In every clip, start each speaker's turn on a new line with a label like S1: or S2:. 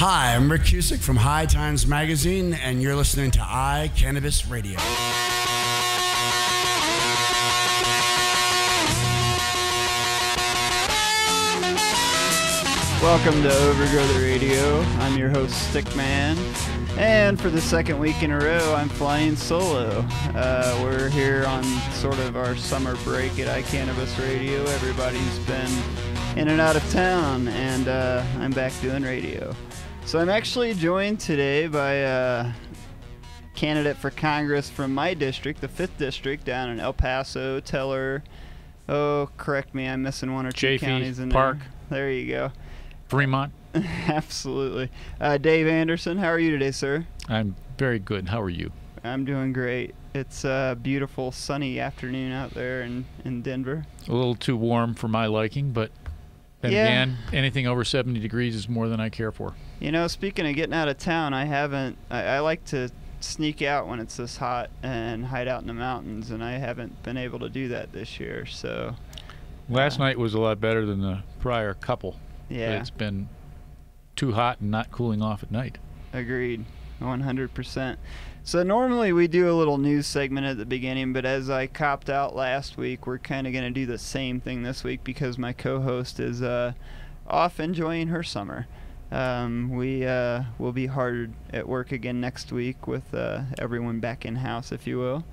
S1: Hi, I'm Rick Cusick from High Times Magazine, and you're listening to Cannabis Radio.
S2: Welcome to Overgrow the Radio. I'm your host, Stickman, and for the second week in a row, I'm flying solo. We're here on sort of our summer break at Cannabis Radio. Everybody's been in and out of town, and I'm back doing radio. So I'm actually joined today by a candidate for Congress from my district, the 5th District, down in El Paso, Teller. Oh, correct me, I'm missing one or two counties in there.
S3: Park.
S2: There you go.
S3: Fremont.
S2: Absolutely. Dave Anderson, how are you today, sir?
S3: I'm very good. How are you?
S2: I'm doing great. It's a beautiful sunny afternoon out there in Denver.
S3: A little too warm for my liking, but then again, anything over 70 degrees is more than I care for.
S2: You know, speaking of getting out of town, I like to sneak out when it's this hot and hide out in the mountains, and I haven't been able to do that this year. So
S3: last night was a lot better than the prior couple.
S2: Yeah.
S3: But it's been too hot and not cooling off at night.
S2: Agreed. 100%. So normally we do a little news segment at the beginning, but as I copped out last week, we're kind of going to do the same thing this week because my co-host is off enjoying her summer. We will be hard at work again next week with everyone back in-house, if you will.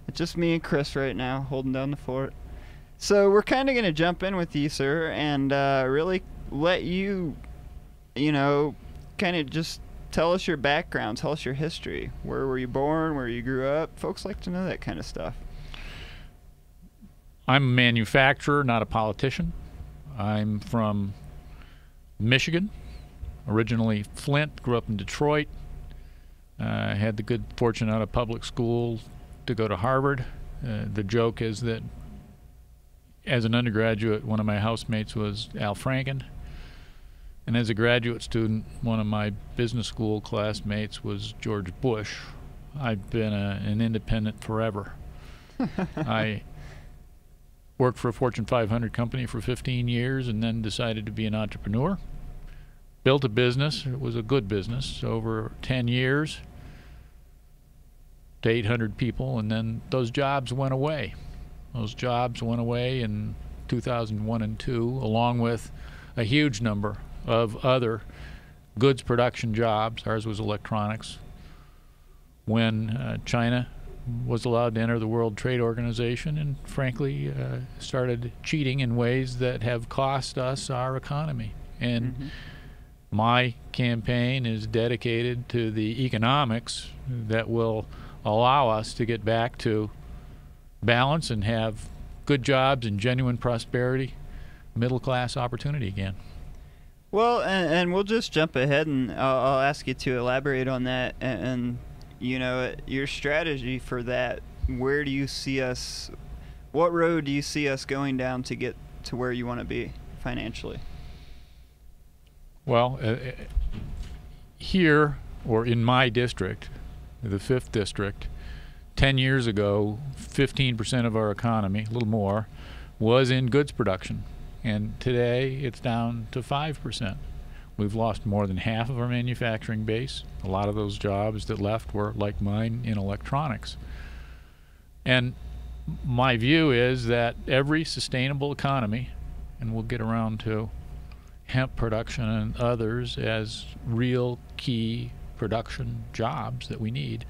S2: It's just me and Chris right now holding down the fort. So we're kind of going to jump in with you, sir, and really let you, kind of just tell us your background, tell us your history. Where were you born, where you grew up? Folks like to know that kind of stuff.
S3: I'm a manufacturer, not a politician. I'm from Michigan, originally Flint, grew up in Detroit. I had the good fortune out of public school to go to Harvard. The joke is that as an undergraduate, one of my housemates was Al Franken. And as a graduate student, one of my business school classmates was George Bush. I've been an independent forever. I worked for a Fortune 500 company for 15 years and then decided to be an entrepreneur. Built a business. It was a good business over 10 years to 800 people, and then those jobs went away. Those jobs went away in 2001 and 2, along with a huge number of other goods production jobs. Ours was electronics. When China was allowed to enter the World Trade Organization and frankly started cheating in ways that have cost us our economy. And my campaign is dedicated to the economics that will allow us to get back to balance and have good jobs and genuine prosperity, middle-class opportunity again.
S2: Well, and we'll just jump ahead, and I'll ask you to elaborate on that, and your strategy for that. Where do you see us, what road do you see us going down to get to where you want to be financially?
S3: Well, here, or in my district, the 5th District, 10 years ago, 15% of our economy, a little more, was in goods production. And today, it's down to 5%. We've lost more than half of our manufacturing base. A lot of those jobs that left were, like mine, in electronics. And my view is that every sustainable economy, and we'll get around to hemp production and others as real key production jobs that we need,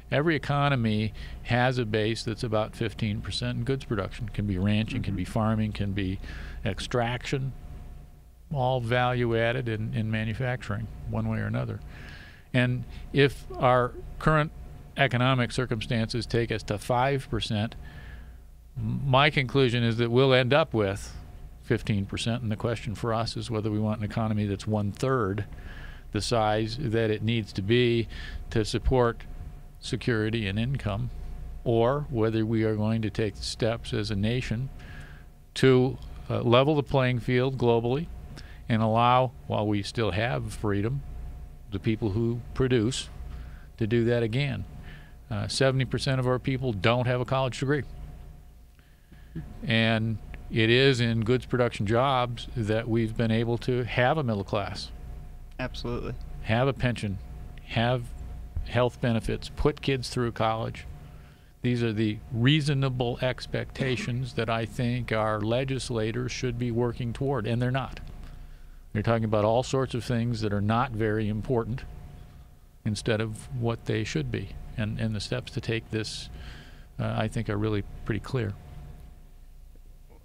S3: every economy has a base that's about 15% in goods production. Can be ranching, can be farming, can be extraction, all value added in manufacturing one way or another. And if our current economic circumstances take us to 5%, my conclusion is that we'll end up with 15%, and the question for us is whether we want an economy that's 1/3 the size that it needs to be to support security and income, or whether we are going to take steps as a nation to level the playing field globally and allow, while we still have freedom, the people who produce to do that again. 70% of our people don't have a college degree. And it is in goods production jobs that we've been able to have a middle class.
S2: Absolutely.
S3: have a pension, have health benefits, put kids through college. These are the reasonable expectations that I think our legislators should be working toward, and they're not. They're talking about all sorts of things that are not very important instead of what they should be. And the steps to take this, I think, are really pretty clear.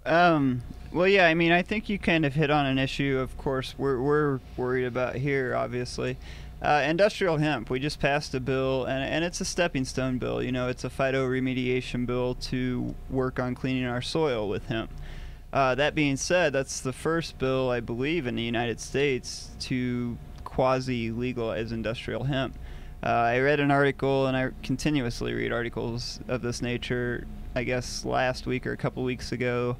S2: Well, yeah, I mean, I think you kind of hit on an issue, of course, we're worried about here, obviously. Industrial hemp, we just passed a bill, and it's a stepping stone bill. You know, it's a phytoremediation bill to work on cleaning our soil with hemp. That being said, that's the first bill, I believe, in the United States to quasi-legalize industrial hemp. I read an article, and I continuously read articles of this nature, I guess last week or a couple weeks ago,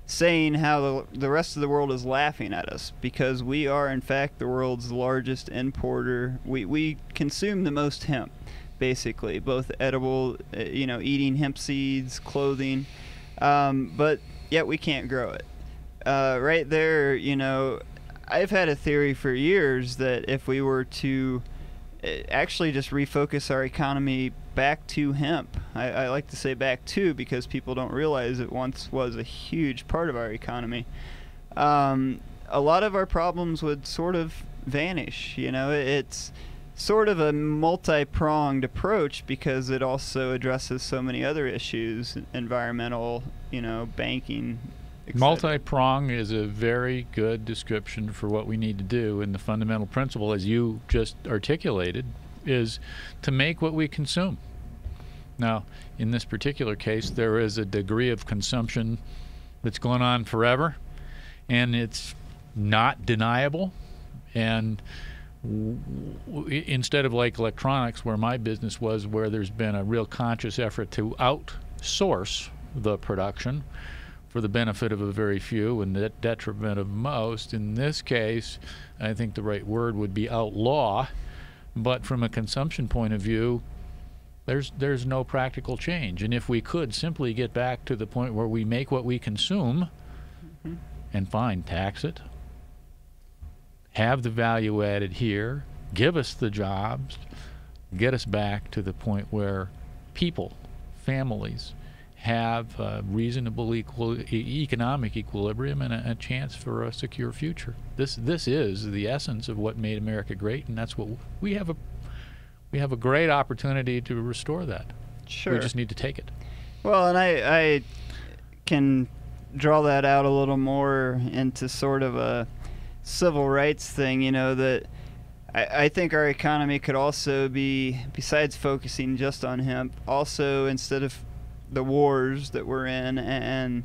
S2: saying how the rest of the world is laughing at us because we are, in fact, the world's largest importer. We consume the most hemp, basically, both edible, eating hemp seeds, clothing, but yet we can't grow it. Right there, I've had a theory for years that if we were to actually just refocus our economy back to hemp. I like to say back to because people don't realize it once was a huge part of our economy. A lot of our problems would sort of vanish. It's sort of a multi-pronged approach because it also addresses so many other issues, environmental, banking, etc.
S3: Multi-prong is a very good description for what we need to do, and the fundamental principle, as you just articulated, is to make what we consume. Now, in this particular case, there is a degree of consumption that's going on forever, and it's not deniable. And instead of like electronics, where my business was, where there's been a real conscious effort to outsource the production for the benefit of a very few and the detriment of most, in this case, I think the right word would be outlaw. But from a consumption point of view, there's no practical change. And if we could simply get back to the point where we make what we consume, and fine, tax it, have the value added here, give us the jobs, get us back to the point where people, families, have a reasonable economic equilibrium and a chance for a secure future. This is the essence of what made America great, and that's what we have a great opportunity to restore that.
S2: Sure.
S3: We just need to take it.
S2: Well, and I can draw that out a little more into sort of a civil rights thing, that I think our economy could also be, besides focusing just on hemp, also instead of the wars that we're in and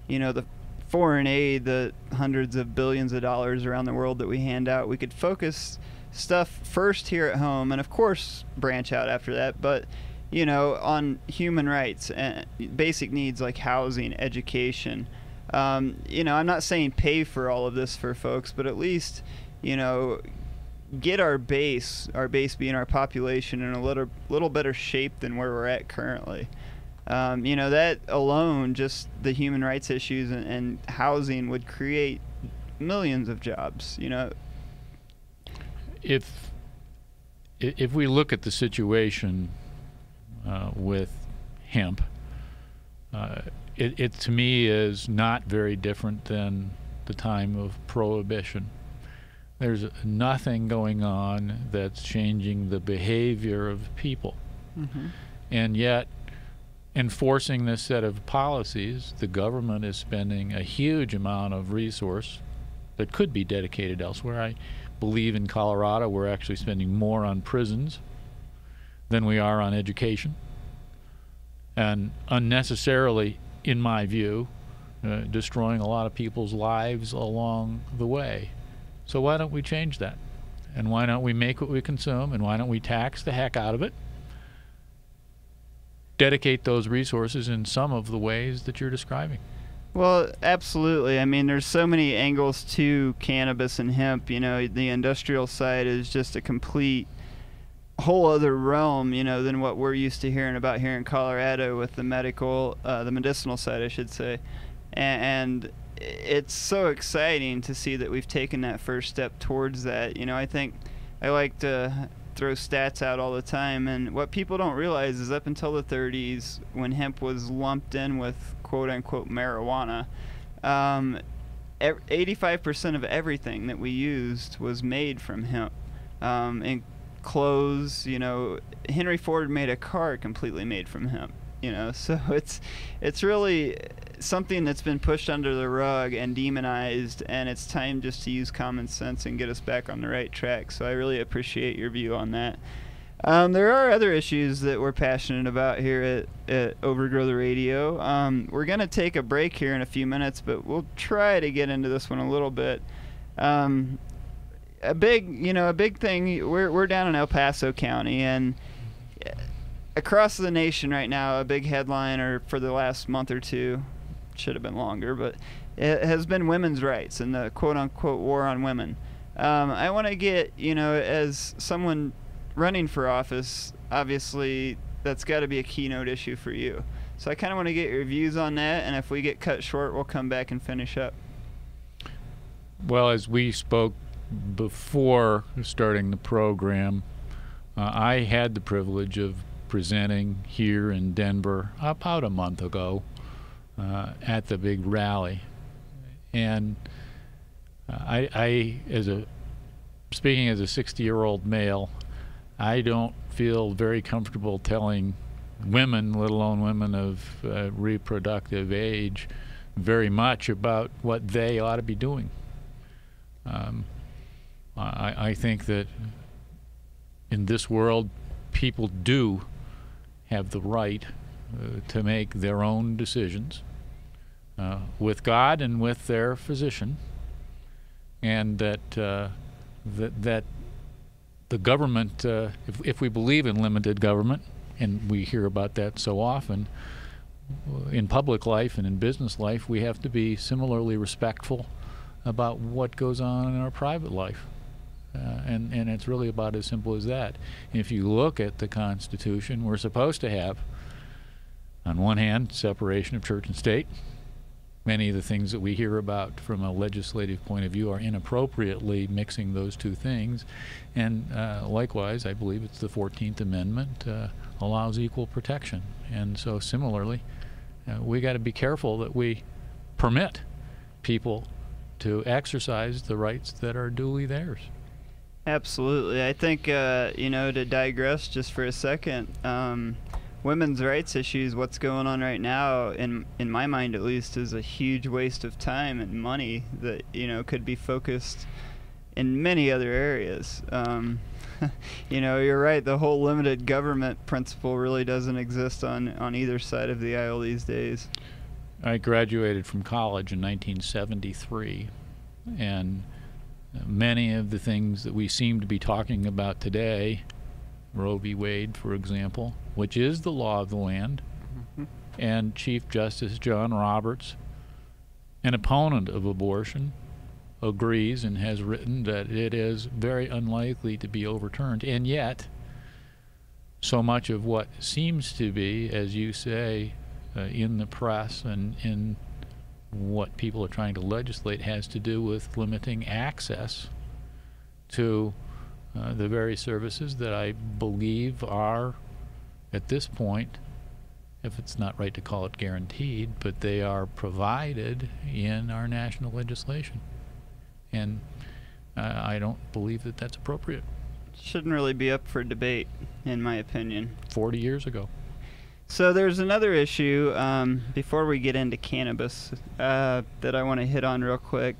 S2: the foreign aid, the hundreds of billions of dollars around the world that we hand out, we could focus stuff first here at home and of course branch out after that, but on human rights and basic needs like housing, education. I'm not saying pay for all of this for folks, but at least get our base being our population in a little better shape than where we're at currently. That alone, just the human rights issues and housing would create millions of jobs.
S3: If we look at the situation with hemp, it to me is not very different than the time of Prohibition. There's nothing going on that's changing the behavior of people. And yet, enforcing this set of policies, the government is spending a huge amount of resource that could be dedicated elsewhere. I believe in Colorado we're actually spending more on prisons than we are on education, and unnecessarily, in my view, destroying a lot of people's lives along the way. So why don't we change that? And why don't we make what we consume, and why don't we tax the heck out of it? Dedicate those resources in some of the ways that you're describing.
S2: Well, absolutely. I mean, there's so many angles to cannabis and hemp. The industrial side is just a complete whole other realm, than what we're used to hearing about here in Colorado with the medicinal side, I should say. And it's so exciting to see that we've taken that first step towards that. I think I like to throw stats out all the time, and what people don't realize is up until the 30s, when hemp was lumped in with quote-unquote marijuana, 85% of everything that we used was made from hemp. And clothes, Henry Ford made a car completely made from hemp, so it's really something that's been pushed under the rug and demonized, and it's time just to use common sense and get us back on the right track. So I really appreciate your view on that. There are other issues that we're passionate about here at Overgrow the Radio. We're going to take a break here in a few minutes, but we'll try to get into this one a little bit. A big thing, we're down in El Paso County, and across the nation right now, a big headliner for the last month or two, should have been longer, but it has been women's rights and the quote-unquote war on women. I want to get, as someone running for office, obviously that's got to be a keynote issue for you. So I kind of want to get your views on that, and if we get cut short, we'll come back and finish up.
S3: Well, as we spoke before starting the program, I had the privilege of presenting here in Denver about a month ago at the big rally, and speaking as a 60-year-old male, I don't feel very comfortable telling women, let alone women of reproductive age, very much about what they ought to be doing. I think that in this world, people do have the right to make their own decisions with God and with their physician, and that the government, if we believe in limited government, and we hear about that so often in public life and in business life, we have to be similarly respectful about what goes on in our private life. And it's really about as simple as that. And if you look at the Constitution, we're supposed to have, on one hand, separation of church and state. Many of the things that we hear about from a legislative point of view are inappropriately mixing those two things. And likewise, I believe it's the 14th Amendment allows equal protection. And so similarly, we got to be careful that we permit people to exercise the rights that are duly theirs.
S2: Absolutely. I think, to digress just for a second, women's rights issues, what's going on right now, in my mind at least, is a huge waste of time and money that, could be focused in many other areas. You're right, the whole limited government principle really doesn't exist on either side of the aisle these days.
S3: I graduated from college in 1973, and many of the things that we seem to be talking about today, Roe v. Wade, for example, which is the law of the land, and Chief Justice John Roberts, an opponent of abortion, agrees and has written that it is very unlikely to be overturned. And yet, so much of what seems to be, as you say, in the press and in what people are trying to legislate has to do with limiting access to the very services that I believe are, at this point, if it's not right to call it guaranteed, but they are provided in our national legislation. And I don't believe that that's appropriate.
S2: Shouldn't really be up for debate, in my opinion.
S3: 40 years ago.
S2: So there's another issue before we get into cannabis that I want to hit on real quick.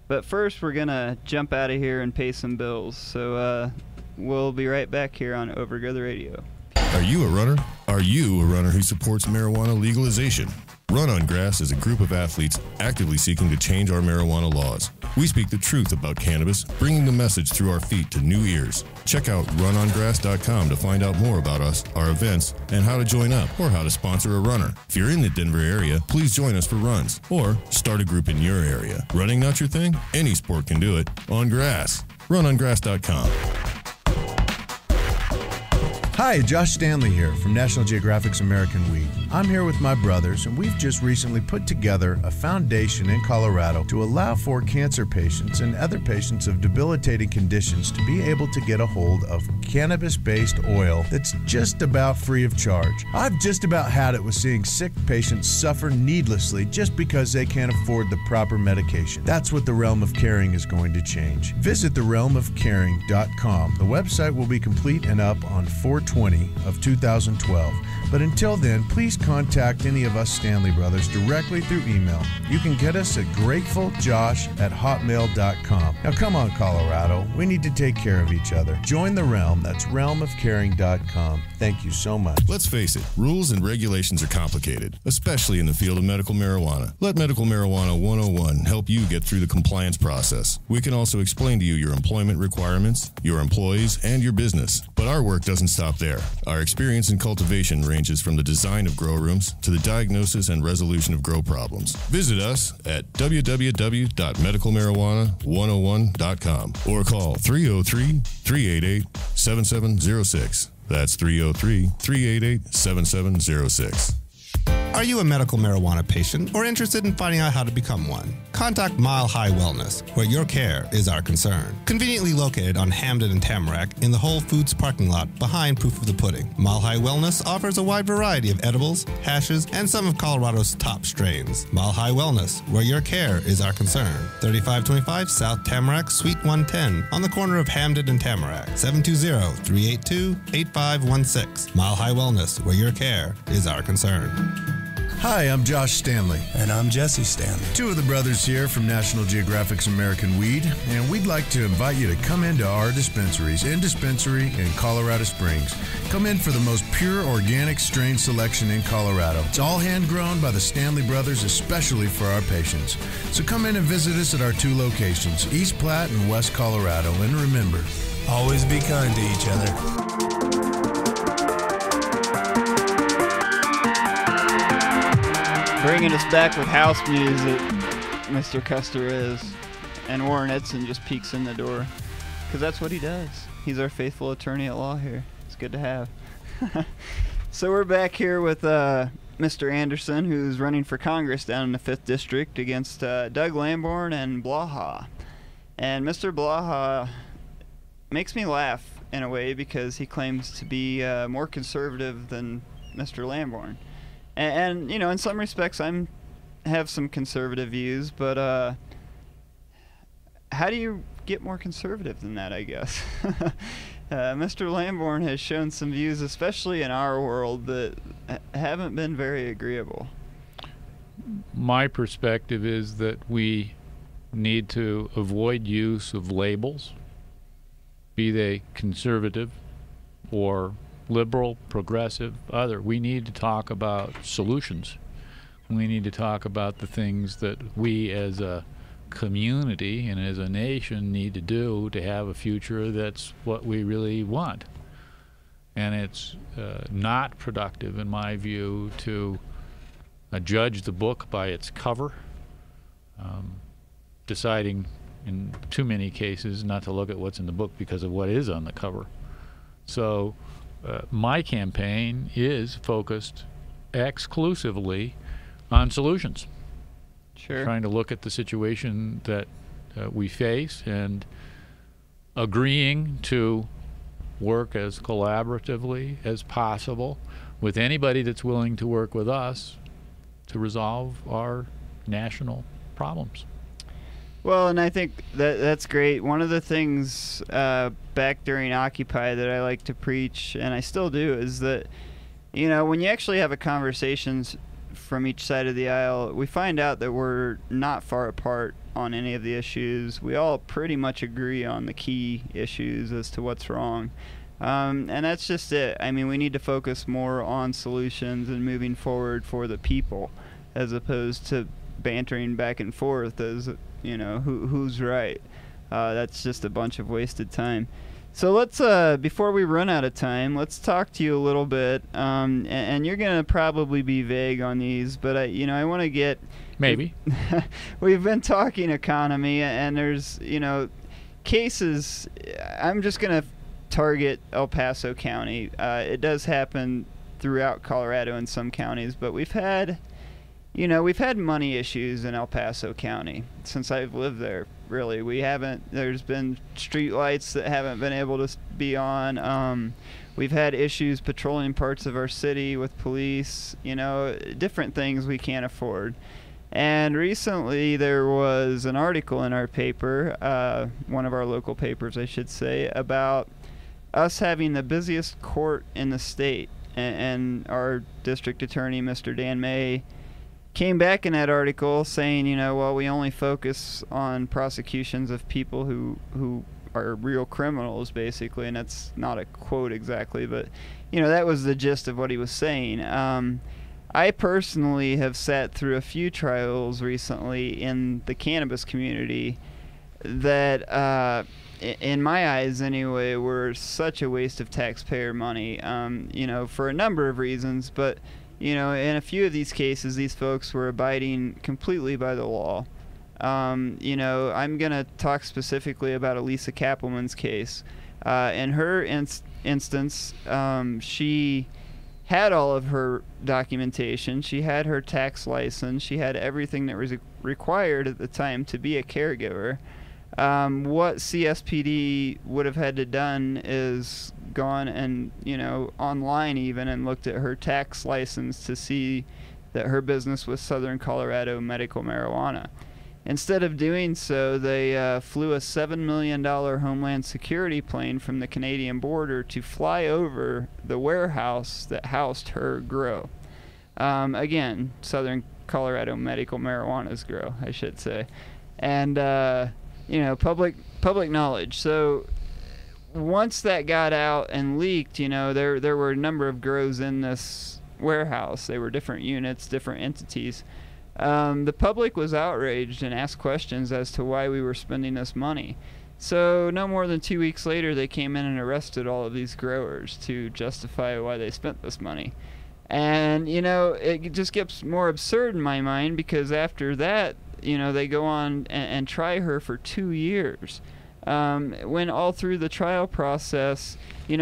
S2: But first, we're going to jump out of here and pay some bills. So we'll be right back here on Overgrow the Radio.
S4: Are you a runner? Are you a runner who supports marijuana legalization? Run on Grass is a group of athletes actively seeking to change our marijuana laws. We speak the truth about cannabis, bringing the message through our feet to new ears. Check out runongrass.com to find out more about us, our events, and how to join up or how to sponsor a runner. If you're in the Denver area, please join us for runs or start a group in your area. Running not your thing? Any sport can do it. On grass. Runongrass.com.
S5: Hi, Josh Stanley here from National Geographic's American Weed. I'm here with my brothers, and we've just recently put together a foundation in Colorado to allow for cancer patients and other patients of debilitating conditions to be able to get a hold of cannabis-based oil that's just about free of charge. I've just about had it with seeing sick patients suffer needlessly just because they can't afford the proper medication. That's what the Realm of Caring is going to change. Visit therealmofcaring.com. The website will be complete and up on 4/20 of 2012. But until then, please contact any of us Stanley Brothers directly through email. You can get us at gratefuljosh@hotmail.com. Now come on, Colorado. We need to take care of each other. Join the Realm. That's realmofcaring.com. Thank you so much.
S4: Let's face it, rules and regulations are complicated, especially in the field of medical marijuana. Let Medical Marijuana 101 help you get through the compliance process. We can also explain to you your employment requirements, your employees, and your business. But our work doesn't stop there. Our experience in cultivation ranges from the design of grow rooms to the diagnosis and resolution of grow problems. Visit us at www.medicalmarijuana101.com or call 303-388-7706. That's 303-388-7706.
S6: Are you a medical marijuana patient or interested in finding out how to become one? Contact Mile High Wellness, where your care is our concern. Conveniently located on Hamden and Tamarack in the Whole Foods parking lot behind Proof of the Pudding. Mile High Wellness offers a wide variety of edibles, hashes, and some of Colorado's top strains. Mile High Wellness, where your care is our concern. 3525 South Tamarack, Suite 110, on the corner of Hamden and Tamarack. 720-382-8516. Mile High Wellness, where your care is our concern.
S5: Hi, I'm Josh Stanley.
S7: And I'm Jesse Stanley.
S5: Two of the brothers here from National Geographic's American Weed, and we'd like to invite you to come into our dispensaries in Colorado Springs. Come in for the most pure organic strain selection in Colorado. It's all hand-grown by the Stanley brothers, especially for our patients. So come in and visit us at our two locations, East Platte and West Colorado. And remember,
S7: always be kind to each other.
S2: Bringing us back with house music, Mr. Custer is. And Warren Edson just peeks in the door. Because that's what he does. He's our faithful attorney at law here. It's good to have. So we're back here with Mr. Anderson, who's running for Congress down in the 5th District against Doug Lamborn and Blaha. And Mr. Blaha makes me laugh in a way because he claims to be more conservative than Mr. Lamborn. And you know, in some respects, have some conservative views, but how do you get more conservative than that, I guess? Mr. Lamborn has shown some views, especially in our world, that haven't been very agreeable.
S3: My perspective is that we need to avoid use of labels, be they conservative or liberal, progressive, other. We need to talk about solutions. We need to talk about the things that we as a community and as a nation need to do to have a future that's what we really want. And it's not productive, in my view, to judge the book by its cover, deciding in too many cases not to look at what's in the book because of what is on the cover. So my campaign is focused exclusively on solutions.
S2: Sure.
S3: Trying to look at the situation that we face and agreeing to work as collaboratively as possible with anybody that's willing to work with us to resolve our national problems.
S2: Well, and I think that's great. One of the things back during Occupy that I like to preach, and I still do, is that, you know, when you actually have a conversations from each side of the aisle, we find out that we're not far apart on any of the issues. We all pretty much agree on the key issues as to what's wrong. And that's just it. I mean, we need to focus more on solutions and moving forward for the people, as opposed to bantering back and forth as, you know, who's right. That's just a bunch of wasted time. So let's, before we run out of time, let's talk to you a little bit. And you're going to probably be vague on these, but I want to get...
S3: Maybe.
S2: We've been talking economy, and there's, cases. I'm just going to target El Paso County. It does happen throughout Colorado in some counties, but we've had money issues in El Paso County since I've lived there. Really, there's been street lights that haven't been able to be on. We've had issues patrolling parts of our city with police, different things we can't afford. And recently there was an article in our paper, one of our local papers, I should say, about us having the busiest court in the state. And our district attorney, Mr. Dan May, came back in that article saying, we only focus on prosecutions of people who are real criminals, basically. And that's not a quote exactly, but, that was the gist of what he was saying. I personally have sat through a few trials recently in the cannabis community that, in my eyes anyway, were such a waste of taxpayer money, for a number of reasons. But, in a few of these cases, these folks were abiding completely by the law. I'm going to talk specifically about Elisa Kappelman's case. In her instance, she had all of her documentation. She had her tax license. She had everything that was required at the time to be a caregiver. What CSPD would have had to done is gone and, online even, and looked at her tax license to see that her business was Southern Colorado Medical Marijuana. Instead of doing so, they flew a $7 million Homeland Security plane from the Canadian border to fly over the warehouse that housed her grow. Again, Southern Colorado Medical Marijuana's grow, I should say. And, public knowledge. So once that got out and leaked, there were a number of grows in this warehouse. They were different units, different entities. The public was outraged and asked questions as to why we were spending this money. So no more than 2 weeks later, they came in and arrested all of these growers to justify why they spent this money. And, it just gets more absurd in my mind, because after that, they go on and try her for 2 years. When all through the trial process,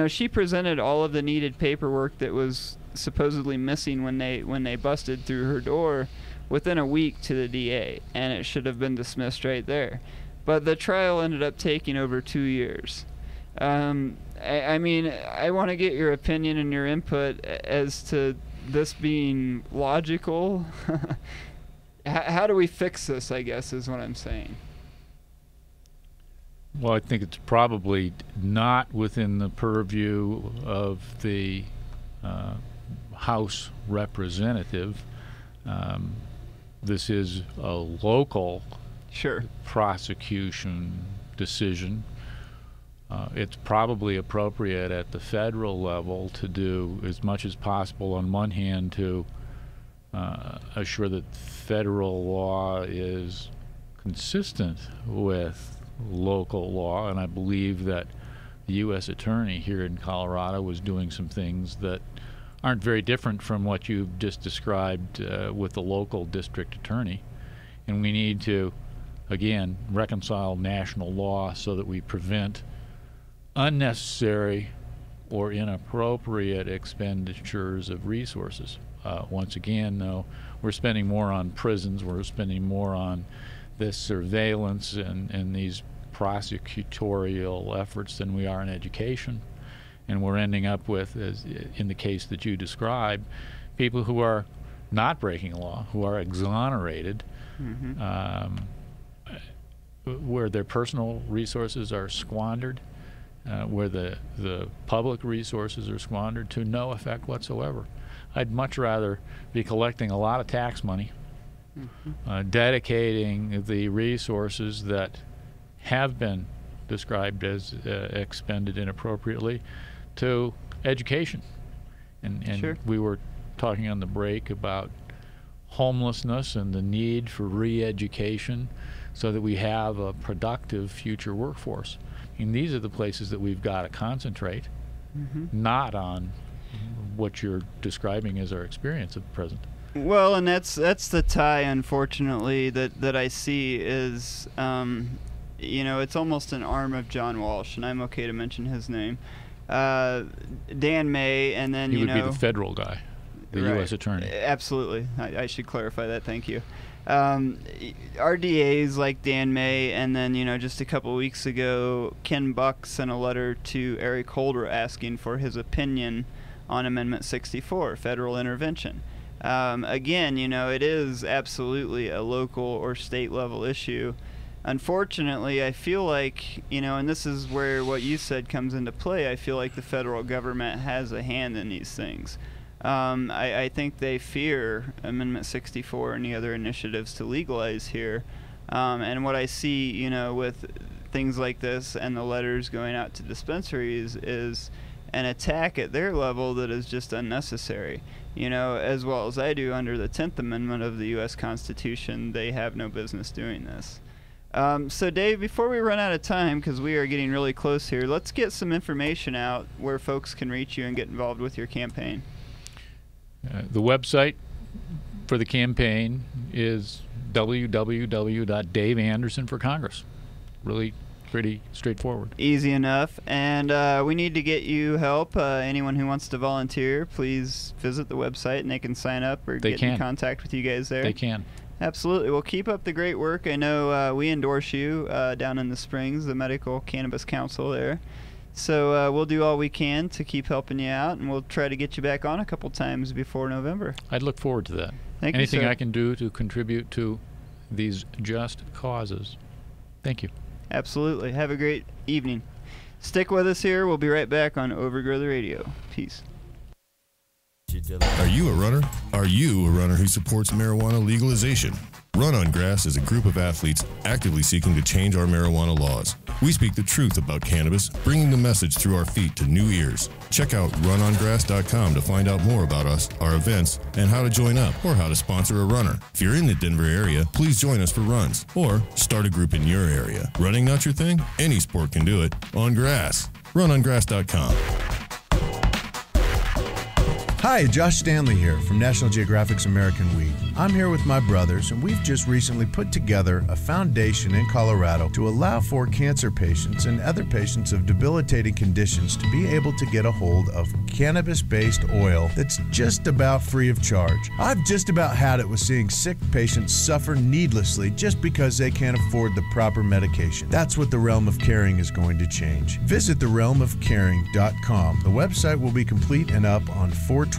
S2: she presented all of the needed paperwork that was supposedly missing when they busted through her door within a week to the DA, and it should have been dismissed right there. But the trial ended up taking over 2 years. I want to get your opinion and your input as to this being logical. How do we fix this, I guess, is what I'm saying.
S3: Well, I think it's probably not within the purview of the House representative. This is a local prosecution decision. It's probably appropriate at the federal level to do as much as possible, on one hand, to assure that federal law is consistent with local law, and I believe that the U.S. Attorney here in Colorado was doing some things that aren't very different from what you've just described with the local district attorney. And we need to, again, reconcile national law so that we prevent unnecessary or inappropriate expenditures of resources. Once again, though, we're spending more on prisons, we're spending more on this surveillance and these prosecutorial efforts than we are in education. And we're ending up with, as in the case that you described, people who are not breaking law, who are exonerated, where their personal resources are squandered, where the public resources are squandered to no effect whatsoever. I'd much rather be collecting a lot of tax money, dedicating the resources that have been described as expended inappropriately to education. And we were talking on the break about homelessness and the need for re-education so that we have a productive future workforce. And these are the places that we've got to concentrate, not on what you're describing as our experience at present.
S2: Well, and that's the tie, unfortunately, that I see is it's almost an arm of John Walsh, and I'm okay to mention his name. Dan May, and then,
S3: he would be the federal guy, the
S2: right.
S3: U.S. attorney.
S2: Absolutely. I should clarify that. Thank you. RDAs like Dan May, and then, just a couple weeks ago, Ken Buck sent a letter to Eric Holder asking for his opinion on Amendment 64, federal intervention. Again, it is absolutely a local or state level issue. Unfortunately, I feel like, and this is where what you said comes into play, I feel like the federal government has a hand in these things. I think they fear Amendment 64 and the other initiatives to legalize here. And what I see, with things like this and the letters going out to dispensaries is an attack at their level that is just unnecessary. As well as I do under the 10th Amendment of the U.S. Constitution, they have no business doing this. So Dave, before we run out of time, because we are getting really close here, let's get some information out where folks can reach you and get involved with your campaign.
S3: The website for the campaign is www.daveandersonforcongress. Really pretty straightforward.
S2: Easy enough. And we need to get you help. Anyone who wants to volunteer, please visit the website and they can sign up or get in contact with you guys there.
S3: They can.
S2: Absolutely. Well, keep up the great work. I know we endorse you down in the Springs, the Medical Cannabis Council there. So we'll do all we can to keep helping you out, and we'll try to get you back on a couple times before November.
S3: I'd look forward to that.
S2: Thank
S3: Anything
S2: you, sir.
S3: I can do to contribute to these just causes. Thank you.
S2: Absolutely. Have a great evening. Stick with us here. We'll be right back on Overgrow the Radio. Peace.
S4: Are you a runner? Are you a runner who supports marijuana legalization? Run on Grass is a group of athletes actively seeking to change our marijuana laws. We speak the truth about cannabis, bringing the message through our feet to new ears. Check out runongrass.com to find out more about us, our events, and how to join up or how to sponsor a runner. If you're in the Denver area, please join us for runs or start a group in your area. Running not your thing? Any sport can do it on grass. Runongrass.com.
S5: Hi, Josh Stanley here from National Geographic's American Weed. I'm here with my brothers, and we've just recently put together a foundation in Colorado to allow for cancer patients and other patients of debilitating conditions to be able to get a hold of cannabis-based oil that's just about free of charge. I've just about had it with seeing sick patients suffer needlessly just because they can't afford the proper medication. That's what the Realm of Caring is going to change. Visit therealmofcaring.com. The website will be complete and up on 4/20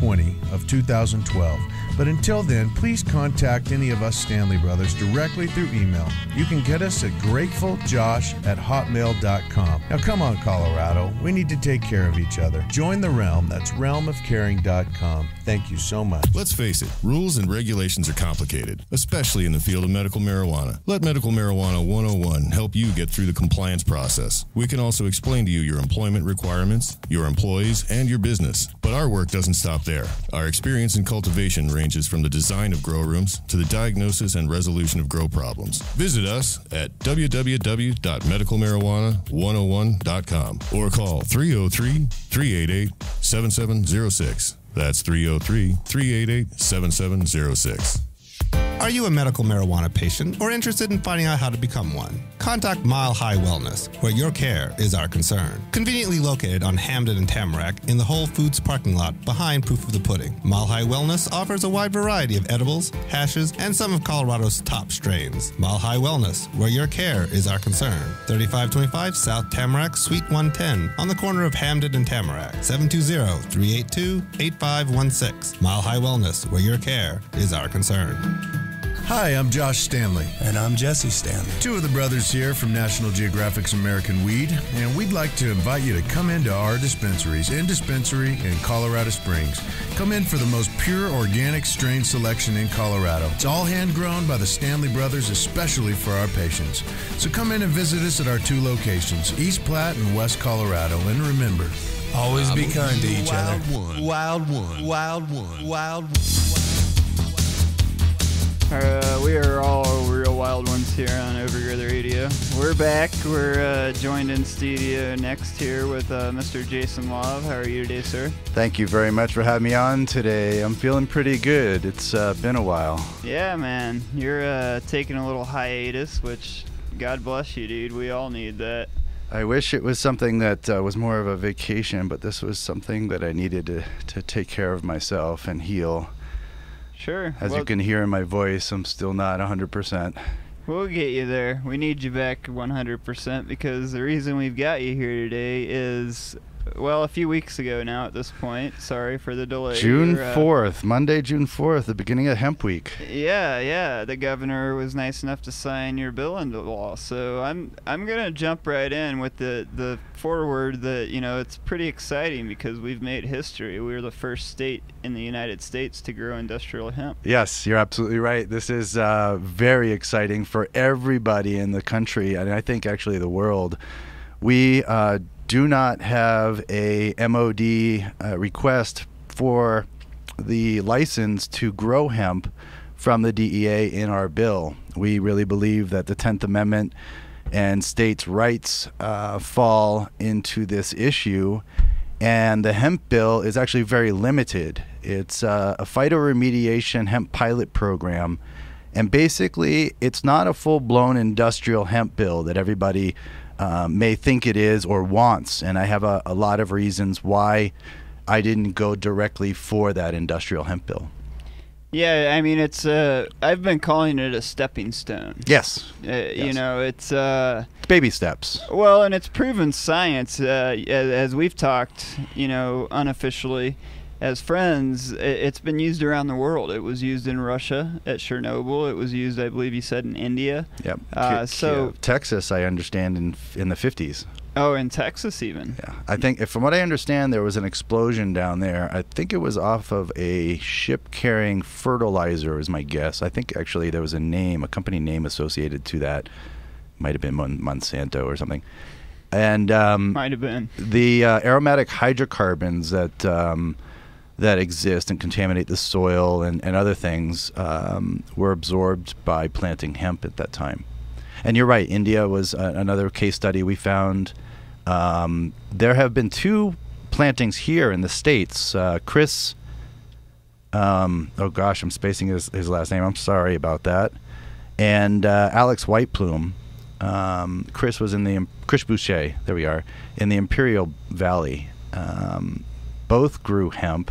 S5: of 2012. But until then, please contact any of us Stanley brothers directly through email. You can get us at gratefuljosh@hotmail.com. Now come on, Colorado. We need to take care of each other. Join the Realm. That's realmofcaring.com. Thank you so much.
S4: Let's face it, rules and regulations are complicated, especially in the field of medical marijuana. Let Medical Marijuana 101 help you get through the compliance process. We can also explain to you your employment requirements, your employees, and your business. But our work doesn't stop there. Our experience in cultivation ranges from the design of grow rooms to the diagnosis and resolution of grow problems. Visit us at www.medicalmarijuana101.com or call 303-388-7706. That's 303-388-7706.
S6: Are you a medical marijuana patient or interested in finding out how to become one? Contact Mile High Wellness, where your care is our concern. Conveniently located on Hamden and Tamarack in the Whole Foods parking lot behind Proof of the Pudding. Mile High Wellness offers a wide variety of edibles, hashes, and some of Colorado's top strains. Mile High Wellness, where your care is our concern. 3525 South Tamarack, Suite 110, on the corner of Hamden and Tamarack. 720-382-8516. Mile High Wellness, where your care is our concern.
S5: Hi, I'm Josh Stanley.
S7: And I'm Jesse Stanley.
S5: Two of the brothers here from National Geographic's American Weed, and we'd like to invite you to come into our dispensaries in Dispensary in Colorado Springs. Come in for the most pure organic strain selection in Colorado. It's all hand-grown by the Stanley brothers, especially for our patients. So come in and visit us at our two locations, East Platte and West Colorado. And remember,
S7: always be kind to each other.
S4: Wild one.
S2: We are all real wild ones here on Overgrow the Radio. We're back. We're joined in studio next here with Mr. Jason Lauve. How are you today, sir?
S8: Thank you very much for having me on today. I'm feeling pretty good. It's been a while.
S2: Yeah, man. You're taking a little hiatus, which God bless you, dude. We all need that.
S8: I wish it was something that was more of a vacation, but this was something that I needed to take care of myself and heal.
S2: Sure.
S8: As you can hear in my voice, I'm still not 100%.
S2: We'll get you there. We need you back 100% because the reason we've got you here today is, well, a few weeks ago now at this point. Sorry for the delay.
S8: June 4th, Monday, June 4th, the beginning of Hemp Week.
S2: Yeah. The governor was nice enough to sign your bill into law. So I'm gonna jump right in with the forward that, you know, it's pretty exciting because we've made history. We're the first state in the United States to grow industrial hemp.
S8: Yes, you're absolutely right. This is very exciting for everybody in the country, and I think actually the world. We do not have a MOD request for the license to grow hemp from the DEA in our bill. We really believe that the 10th Amendment and states' rights fall into this issue, and the hemp bill is actually very limited. It's a phytoremediation hemp pilot program, and basically it's not a full-blown industrial hemp bill that everybody may think it is or wants, and I have a lot of reasons why I didn't go directly for that industrial hemp bill.
S2: Yeah, I mean, it's I've been calling it a stepping stone.
S8: Yes.
S2: Yes. You know, it's
S8: baby steps.
S2: Well, and it's proven science, as we've talked, you know, unofficially as friends. It's been used around the world. It was used in Russia at Chernobyl. It was used, I believe you said, in India.
S8: Yep. So Texas, I understand, in the 50s.
S2: Oh, in Texas even.
S8: Yeah, I think, from what I understand, there was an explosion down there. I think it was off of a ship carrying fertilizer, is my guess. I think actually there was a company name associated to that. Might have been Monsanto or something. And
S2: might have been
S8: the aromatic hydrocarbons that exist and contaminate the soil and other things were absorbed by planting hemp at that time. And you're right, India was another case study we found. There have been 2 plantings here in the States. Chris, oh gosh, I'm spacing his last name. I'm sorry about that. And Alex Whiteplume. Chris was in Chris Boucher, there we are, in the Imperial Valley. Both grew hemp.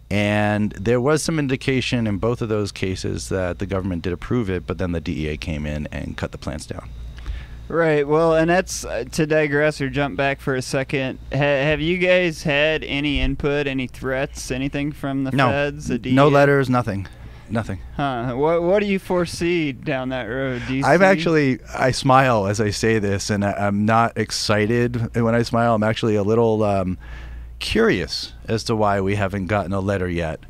S8: And there was some indication in both of those cases that the government did approve it, but then the DEA came in and cut the plants down.
S2: Right. Well, and that's to digress or jump back for a second. Have you guys had any input, any threats, anything from the feds, the DEA?
S8: No letters, nothing.
S2: Huh. What do you foresee down that road? Do you
S8: I smile as I say this, and I'm not excited. And when I smile, I'm actually a little curious as to why we haven't gotten a letter yet,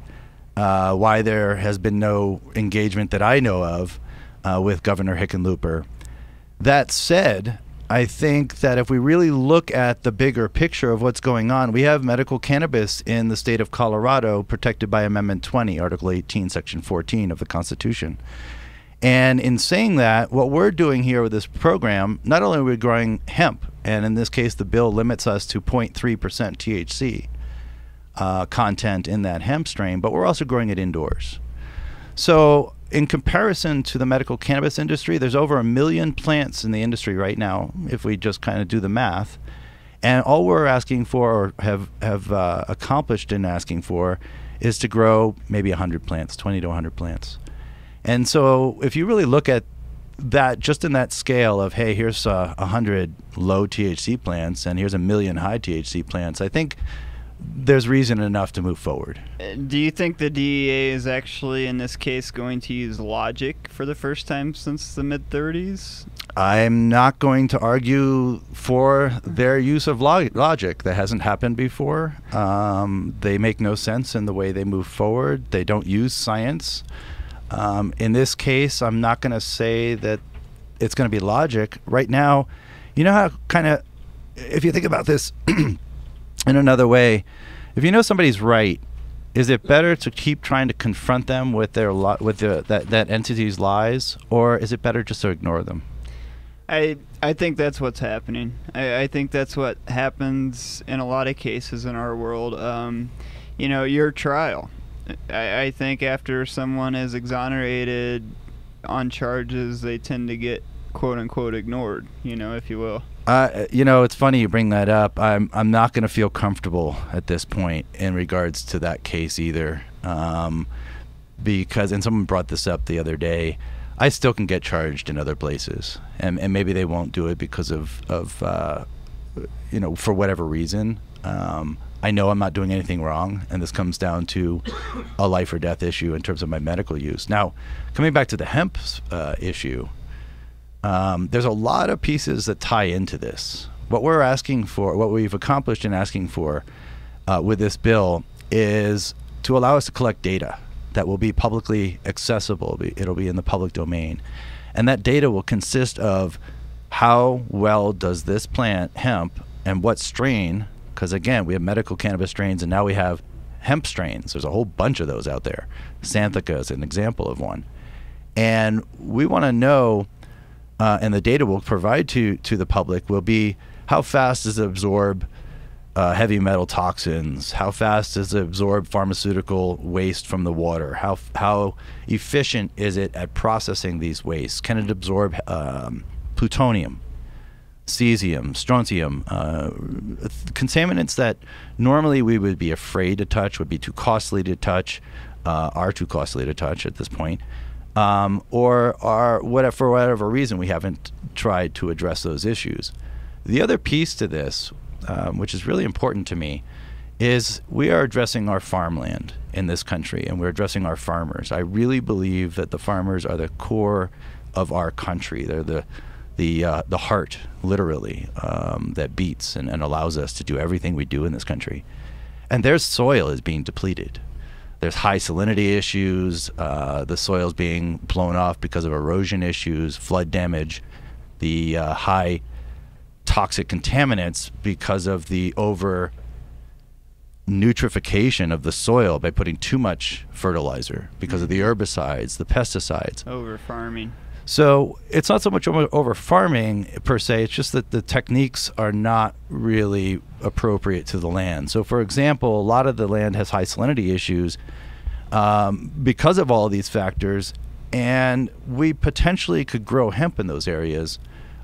S8: why there has been no engagement that I know of with Governor Hickenlooper. That said, I think that if we really look at the bigger picture of what's going on, we have medical cannabis in the state of Colorado protected by Amendment 20, Article 18, Section 14 of the Constitution. And in saying that, what we're doing here with this program, not only are we growing hemp, and in this case the bill limits us to 0.3% THC content in that hemp strain, but we're also growing it indoors. So in comparison to the medical cannabis industry, there's over 1 million plants in the industry right now, if we just kind of do the math. And all we're asking for, or have accomplished in asking for, is to grow maybe 100 plants, 20 to 100 plants. And so if you really look at that just in that scale of, hey, here's 100 low THC plants and here's 1 million high THC plants, I think there's reason enough to move forward.
S2: Do you think the DEA is actually, in this case, going to use logic for the first time since the mid-30s?
S8: I'm not going to argue for their use of logic. That hasn't happened before. They make no sense in the way they move forward. They don't use science. In this case, I'm not going to say that it's going to be logic. Right now, you know how kind of, if you think about this in another way, if you know somebody's right, is it better to keep trying to confront them with their that entity's lies, or is it better just to ignore them?
S2: I think that's what's happening. I think that's what happens in a lot of cases in our world. You know, your trial. I think after someone is exonerated on charges, they tend to get quote unquote ignored, if you will.
S8: It's funny you bring that up. I'm not going to feel comfortable at this point in regards to that case either, because, and someone brought this up the other day, I still can get charged in other places, and maybe they won't do it because of for whatever reason. I know I'm not doing anything wrong, and this comes down to a life or death issue in terms of my medical use. Now, coming back to the hemp issue, there's a lot of pieces that tie into this. What we're asking for, what we've accomplished in asking for with this bill, is to allow us to collect data that will be publicly accessible. It'll be in the public domain. And that data will consist of how well does this plant, hemp, and what strain, because again, we have medical cannabis strains, and now we have hemp strains. There's a whole bunch of those out there. Xanthica is an example of one. And we want to know, and the data we'll provide to the public will be how fast does it absorb heavy metal toxins, how fast does it absorb pharmaceutical waste from the water, how efficient is it at processing these wastes, can it absorb plutonium, cesium, strontium, contaminants that normally we would be afraid to touch, would be too costly to touch, are too costly to touch at this point, or are for whatever reason we haven't tried to address those issues. The other piece to this, which is really important to me, is we are addressing our farmland in this country, and we're addressing our farmers. I really believe that the farmers are the core of our country. They're the heart, literally, that beats and allows us to do everything we do in this country. And their soil is being depleted. There's high salinity issues. The soil's being blown off because of erosion issues, flood damage, the high toxic contaminants because of the over nutrification of the soil by putting too much fertilizer, because of the herbicides, the pesticides.
S2: Over farming.
S8: So it's not so much over farming per se, it's just that the techniques are not really appropriate to the land. So for example, a lot of the land has high salinity issues because of all of these factors, and we potentially could grow hemp in those areas,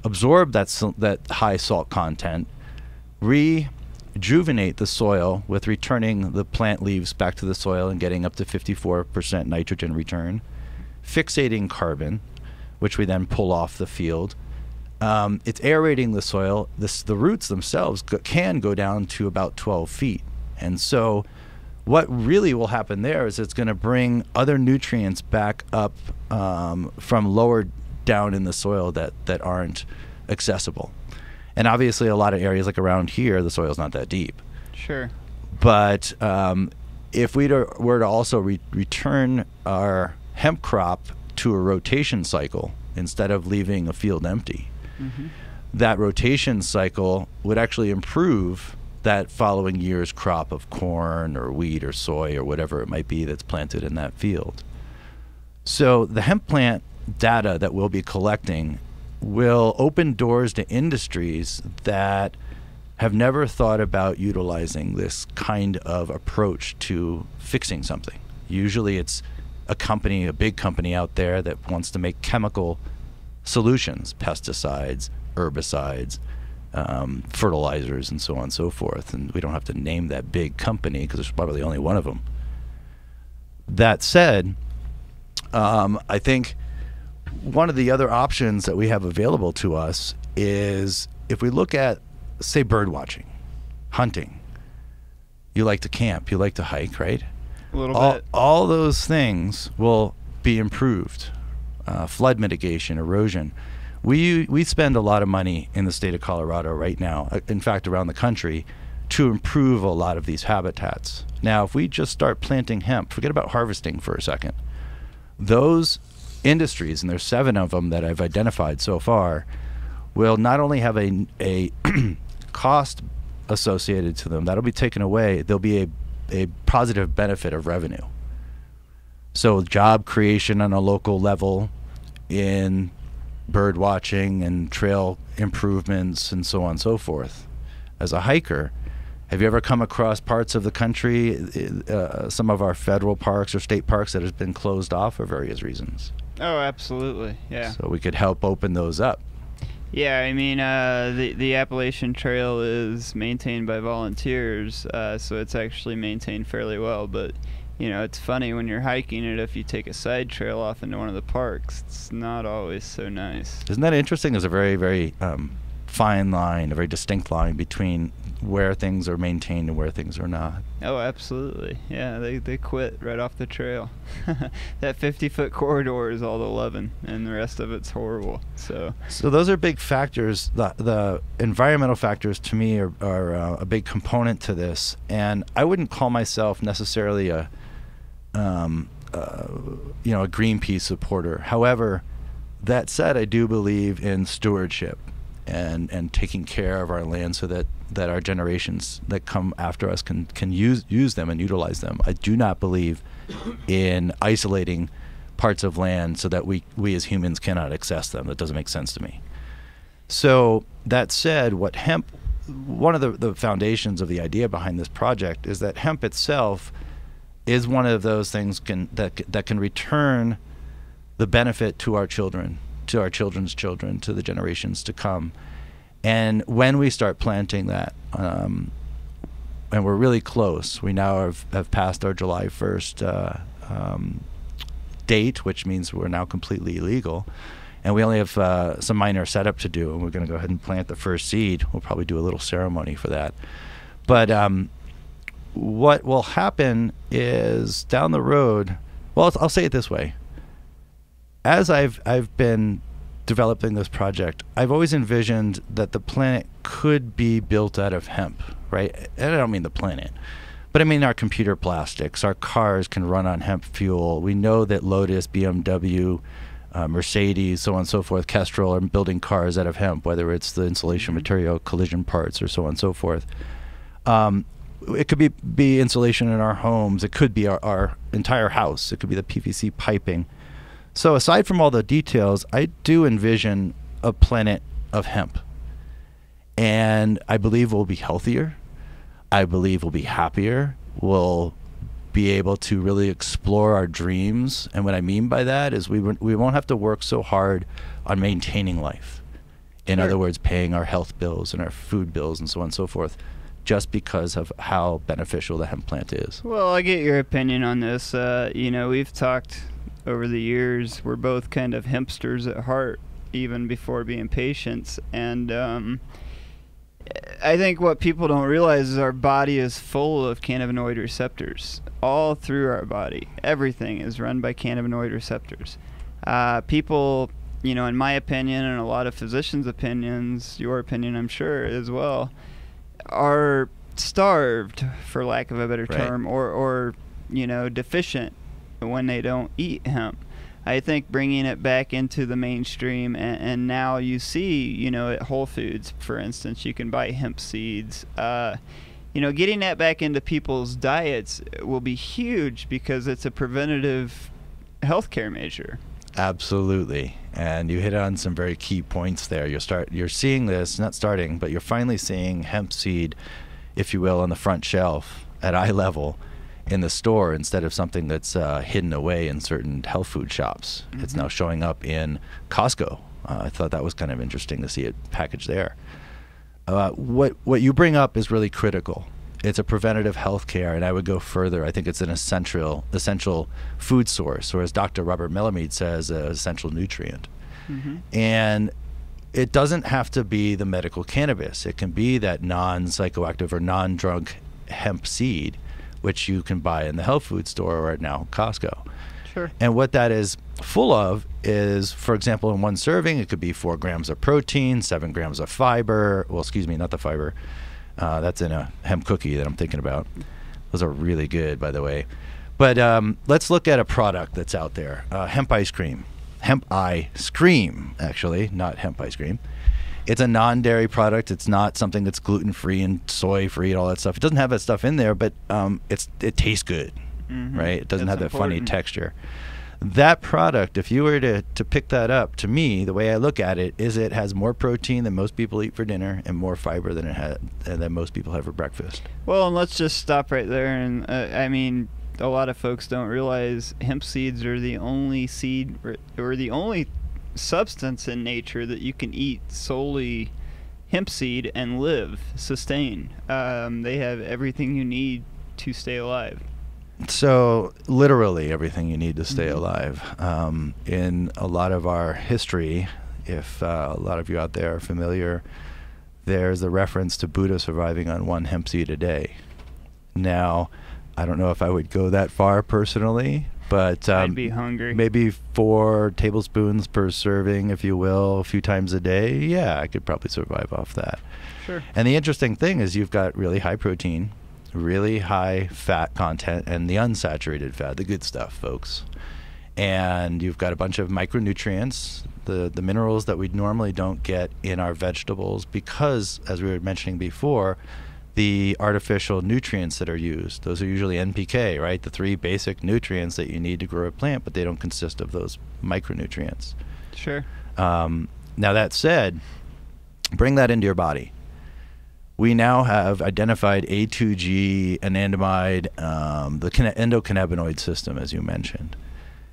S8: absorb that high salt content, rejuvenate the soil with returning the plant leaves back to the soil and getting up to 54% nitrogen return, fixating carbon, which we then pull off the field. It's aerating the soil. The roots themselves can go down to about 12 feet. And so what really will happen there is it's going to bring other nutrients back up from lower down in the soil that aren't accessible. And obviously a lot of areas like around here, the soil's not that deep.
S2: Sure.
S8: But if we were to also return our hemp crop to a rotation cycle instead of leaving a field empty, that rotation cycle would actually improve that following year's crop of corn or wheat or soy or whatever it might be that's planted in that field. So the hemp plant data that we'll be collecting will open doors to industries that have never thought about utilizing this kind of approach to fixing something. Usually it's a big company out there that wants to make chemical solutions, pesticides, herbicides, fertilizers, and so on and so forth. And we don't have to name that big company because there's probably only one of them. That said, I think one of the other options that we have available to us is if we look at, say, bird watching, hunting. You like to camp, you like to hike, right?
S2: A little bit.
S8: All those things will be improved. Flood mitigation, erosion. We spend a lot of money in the state of Colorado right now, in fact around the country, to improve a lot of these habitats. Now, if we just start planting hemp, forget about harvesting for a second, those industries, and there's 7 of them that I've identified so far, will not only have a cost associated to them, that'll be taken away, there'll be a positive benefit of revenue. So job creation on a local level in bird watching and trail improvements and so on and so forth. As a hiker, have you ever come across parts of the country, some of our federal parks or state parks that have been closed off for various reasons?
S2: Oh, absolutely, yeah.
S8: So we could help open those up.
S2: Yeah, I mean, the Appalachian Trail is maintained by volunteers, so it's actually maintained fairly well. But, you know, it's funny when you're hiking it, if you take a side trail off into one of the parks, it's not always so nice.
S8: Isn't that interesting? There's a very, very fine line, a very distinct line between where things are maintained and where things are not.
S2: Oh, absolutely. Yeah, they quit right off the trail. That 50-foot corridor is all the loving, and the rest of it's horrible. So
S8: those are big factors. The environmental factors, to me, are a big component to this. And I wouldn't call myself necessarily a Greenpeace supporter. However, that said, I do believe in stewardship and taking care of our land so that our generations that come after us can use them and utilize them. I do not believe in isolating parts of land so that we as humans cannot access them. That doesn't make sense to me. So that said, one of the foundations of the idea behind this project is that hemp itself is one of those things that can return the benefit to our children, to our children's children, to the generations to come. And when we start planting that, and we're really close, we now have passed our July 1st date, which means we're now completely legal. And we only have some minor setup to do, and we're going to go ahead and plant the first seed. We'll probably do a little ceremony for that. But what will happen is down the road, well, I'll say it this way. As I've been developing this project, I've always envisioned that the planet could be built out of hemp, right? And I don't mean the planet, but I mean our computer plastics. Our cars can run on hemp fuel. We know that Lotus, BMW, Mercedes, so on and so forth, Kestrel are building cars out of hemp, whether it's the insulation material, collision parts, or so on and so forth. It could be insulation in our homes. It could be our entire house. It could be the PVC piping. So aside from all the details, I do envision a planet of hemp. And I believe we'll be healthier. I believe we'll be happier. We'll be able to really explore our dreams. And what I mean by that is we won't have to work so hard on maintaining life. In other words, paying our health bills and our food bills and so on and so forth, just because of how beneficial the hemp plant is.
S2: Well, I get your opinion on this. We've talked over the years. We're both kind of hempsters at heart, even before being patients. And I think what people don't realize is our body is full of cannabinoid receptors all through our body. Everything is run by cannabinoid receptors. People, in my opinion, and a lot of physicians' opinions, your opinion I'm sure as well, are starved, for lack of a better term, or deficient when they don't eat hemp. I think bringing it back into the mainstream, and now you see, at Whole Foods, for instance, you can buy hemp seeds. Getting that back into people's diets will be huge because it's a preventative healthcare measure.
S8: Absolutely. And you hit on some very key points there. You're seeing this, not starting, but you're finally seeing hemp seed, if you will, on the front shelf at eye level in the store instead of something that's hidden away in certain health food shops. Mm-hmm. It's now showing up in Costco. I thought that was kind of interesting to see it packaged there. What you bring up is really critical. It's a preventative health care, and I would go further. I think it's an essential food source, or as Dr. Robert Melamed says, an essential nutrient. Mm-hmm. And it doesn't have to be the medical cannabis. It can be that non-psychoactive or non-drug hemp seed, which you can buy in the health food store or at now Costco.
S2: Sure.
S8: And what that is full of is, for example, in one serving, it could be 4 grams of protein, 7 grams of fiber. Well, excuse me, not the fiber. That's in a hemp cookie that I'm thinking about. Those are really good, by the way. But let's look at a product that's out there. Hemp ice cream. Hemp ice cream, actually, not hemp ice cream. It's a non-dairy product. It's not something that's gluten-free and soy-free and all that stuff. It doesn't have that stuff in there, but it tastes good, mm-hmm. right? It doesn't have that funny texture. That product, if you were to pick that up, to me, the way I look at it is it has more protein than most people eat for dinner and more fiber than most people have for breakfast.
S2: Well, and let's just stop right there. And a lot of folks don't realize hemp seeds are the only seed or the only substance in nature that you can eat solely hemp seed and live, sustain. They have everything you need to stay alive.
S8: So literally everything you need to stay alive. In a lot of our history, if a lot of you out there are familiar, there's a reference to Buddha surviving on 1 hemp seed a day. Now, I don't know if I would go that far personally, but
S2: I'd be hungry.
S8: Maybe 4 tablespoons per serving, if you will, a few times a day. Yeah, I could probably survive off that.
S2: Sure.
S8: And the interesting thing is you've got really high protein, really high fat content, and the unsaturated fat, the good stuff, folks. And you've got a bunch of micronutrients, the minerals that we normally don't get in our vegetables because, as we were mentioning before, the artificial nutrients that are used, those are usually NPK, right? The 3 basic nutrients that you need to grow a plant, but they don't consist of those micronutrients.
S2: Sure.
S8: Now that said, bring that into your body. We now have identified A2G, anandamide, the endocannabinoid system, as you mentioned.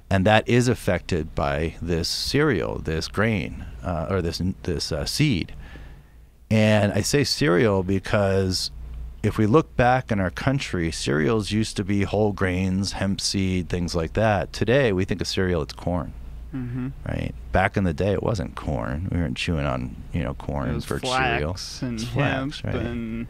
S8: And that is affected by this cereal, this grain, or this seed. And I say cereal because if we look back in our country, cereals used to be whole grains, hemp seed, things like that. Today, we think of cereal, it's corn. Right? Back in the day, it wasn't corn. We weren't chewing on, corn for cereal.
S2: And hemp, right? And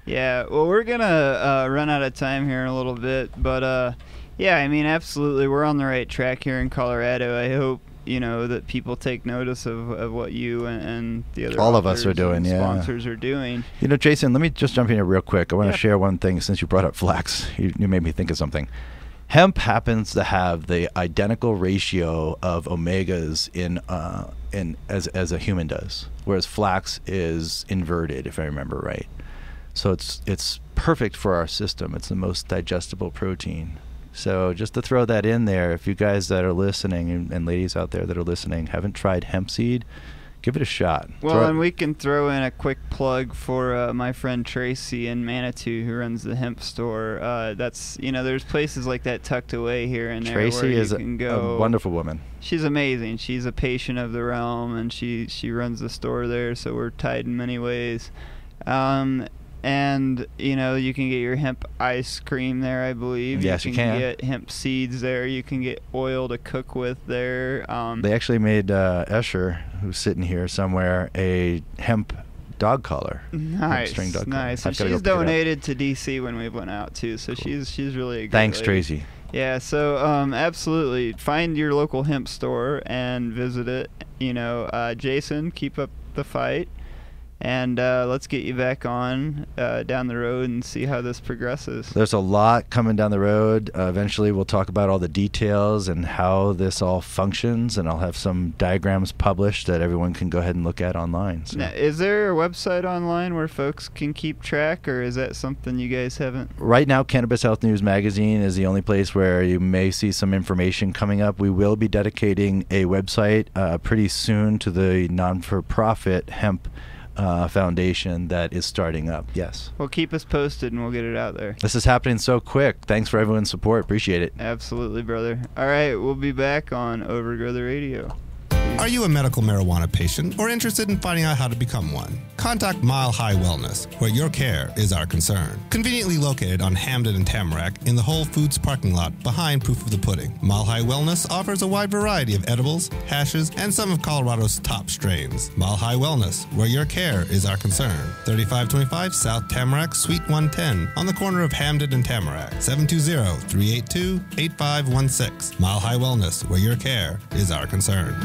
S2: yeah. Well, we're gonna run out of time here in a little bit, but yeah, I mean, absolutely, we're on the right track here in Colorado. I hope that people take notice of what you and the other
S8: all of us are doing,
S2: sponsors are doing.
S8: Jason, let me just jump in here real quick. I want to share one thing since you brought up flax. You made me think of something. Hemp happens to have the identical ratio of omegas as a human does, whereas flax is inverted, if I remember right. So it's perfect for our system. It's the most digestible protein. So just to throw that in there, if you guys that are listening and ladies out there that are listening haven't tried hemp seed, give it a shot.
S2: Well, and we can throw in a quick plug for my friend Tracy in Manitou who runs the hemp store. That's there's places like that tucked away here and there.
S8: Tracy
S2: where
S8: is
S2: you can go.
S8: A wonderful woman.
S2: She's amazing. She's a patient of the realm, and she runs the store there, so we're tied in many ways. And you can get your hemp ice cream there, I believe.
S8: Yes, you can.
S2: You can get hemp seeds there. You can get oil to cook with there.
S8: They actually made Escher, who's sitting here somewhere, a hemp dog collar.
S2: Nice,
S8: string dog
S2: nice.
S8: collar.
S2: And she's donated to DC when we went out too, so cool. she's really a good
S8: Thanks,
S2: lady.
S8: Tracy.
S2: Yeah, so absolutely, find your local hemp store and visit it. Jason, keep up the fight. And let's get you back on down the road and see how this progresses.
S8: There's a lot coming down the road. Eventually, we'll talk about all the details and how this all functions, and I'll have some diagrams published that everyone can go ahead and look at online. So.
S2: Now, is there a website online where folks can keep track, or is that something you guys haven't?
S8: Right now, Cannabis Health News Magazine is the only place where you may see some information coming up. We will be dedicating a website pretty soon to the non-for-profit hemp foundation that is starting up. Yes.
S2: Well, keep us posted and we'll get it out there.
S8: This is happening so quick. Thanks for everyone's support. Appreciate it.
S2: Absolutely, brother. All right, we'll be back on Overgrow the Radio.
S6: Are you a medical marijuana patient or interested in finding out how to become one? Contact Mile High Wellness, where your care is our concern. Conveniently located on Hamden and Tamarack in the Whole Foods parking lot behind Proof of the Pudding, Mile High Wellness offers a wide variety of edibles, hashes, and some of Colorado's top strains. Mile High Wellness, where your care is our concern. 3525 South Tamarack, Suite 110, on the corner of Hamden and Tamarack. 720-382-8516. Mile High Wellness, where your care is our concern.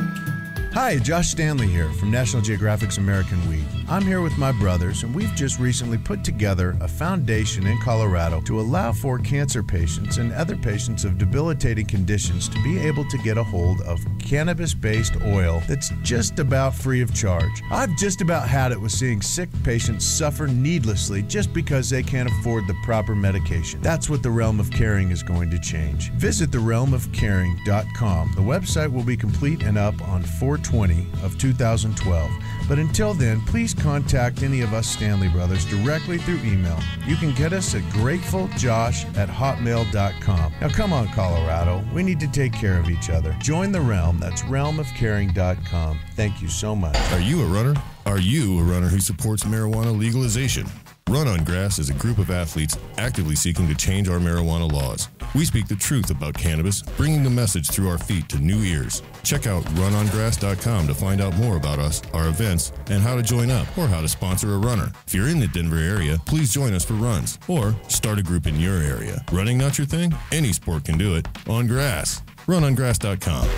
S5: Hi, Josh Stanley here from National Geographic's American Weed. I'm here with my brothers, and we've just recently put together a foundation in Colorado to allow for cancer patients and other patients of debilitating conditions to be able to get a hold of cannabis-based oil that's just about free of charge. I've just about had it with seeing sick patients suffer needlessly just because they can't afford the proper medication. That's what the Realm of Caring is going to change. Visit therealmofcaring.com. The website will be complete and up on 4/20 20 of 2012. But until then, please contact any of us Stanley Brothers directly through email. You can get us at gratefuljosh@hotmail.com. Now come on, Colorado. We need to take care of each other. Join the Realm. That's realmofcaring.com. Thank you so much.
S4: Are you a runner? Are you a runner who supports marijuana legalization? Run on Grass is a group of athletes actively seeking to change our marijuana laws. We speak the truth about cannabis, bringing the message through our feet to new ears. Check out runongrass.com to find out more about us, our events, and how to join up or how to sponsor a runner. If you're in the Denver area, please join us for runs or start a group in your area. Running not your thing? Any sport can do it on grass. Runongrass.com.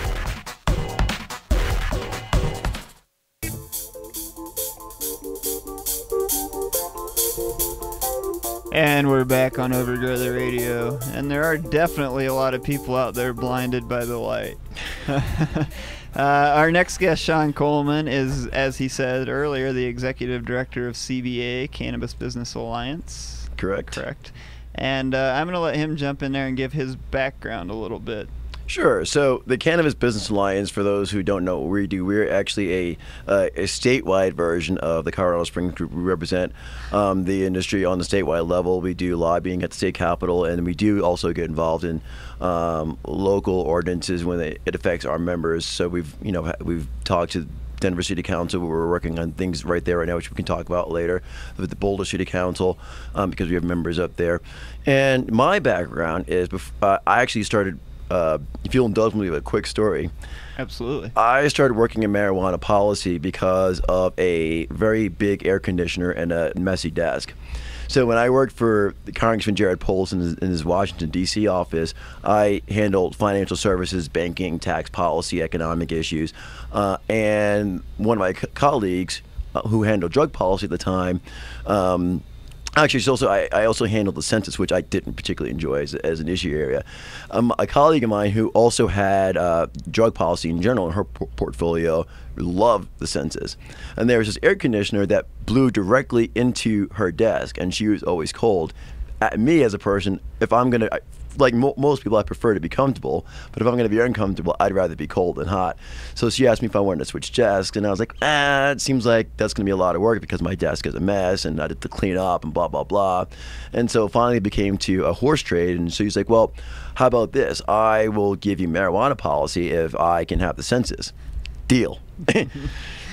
S2: And we're back on Overgrow the Radio, and there are definitely a lot of people out there blinded by the light. Our next guest, Shawn Coleman, is, as he said earlier, the executive director of CBA, Cannabis Business Alliance.
S9: Correct.
S2: And I'm going to let him jump in there and give his background a little bit.
S9: Sure. So the Cannabis Business Alliance, for those who don't know what we do, we're actually a statewide version of the Colorado Springs Group. We represent the industry on the statewide level. We do lobbying at the state capitol, and we do also get involved in local ordinances when it affects our members. So we've talked to Denver City Council. We're working on things right there right now, which we can talk about later, with the Boulder City Council, because we have members up there. And my background is I actually started. If you'll indulge me with a quick story.
S2: Absolutely.
S9: I started working in marijuana policy because of a very big air conditioner and a messy desk. So when I worked for Congressman Jared Polis in his Washington, D.C. office, I handled financial services, banking, tax policy, economic issues. And one of my colleagues who handled drug policy at the time, actually, I also handled the census, which I didn't particularly enjoy as an issue area. A colleague of mine who also had drug policy in general in her portfolio loved the census. And there was this air conditioner that blew directly into her desk, and she was always cold. At me as a person, if I'm going to, like most people, I prefer to be comfortable, but if I'm going to be uncomfortable, I'd rather be cold than hot. So she asked me if I wanted to switch desks, and I was like, it seems like that's going to be a lot of work because my desk is a mess, and I had to clean up and blah, blah, blah. And so finally it became to a horse trade, and so he's like, well, how about this? I will give you marijuana policy if I can have the census. Deal.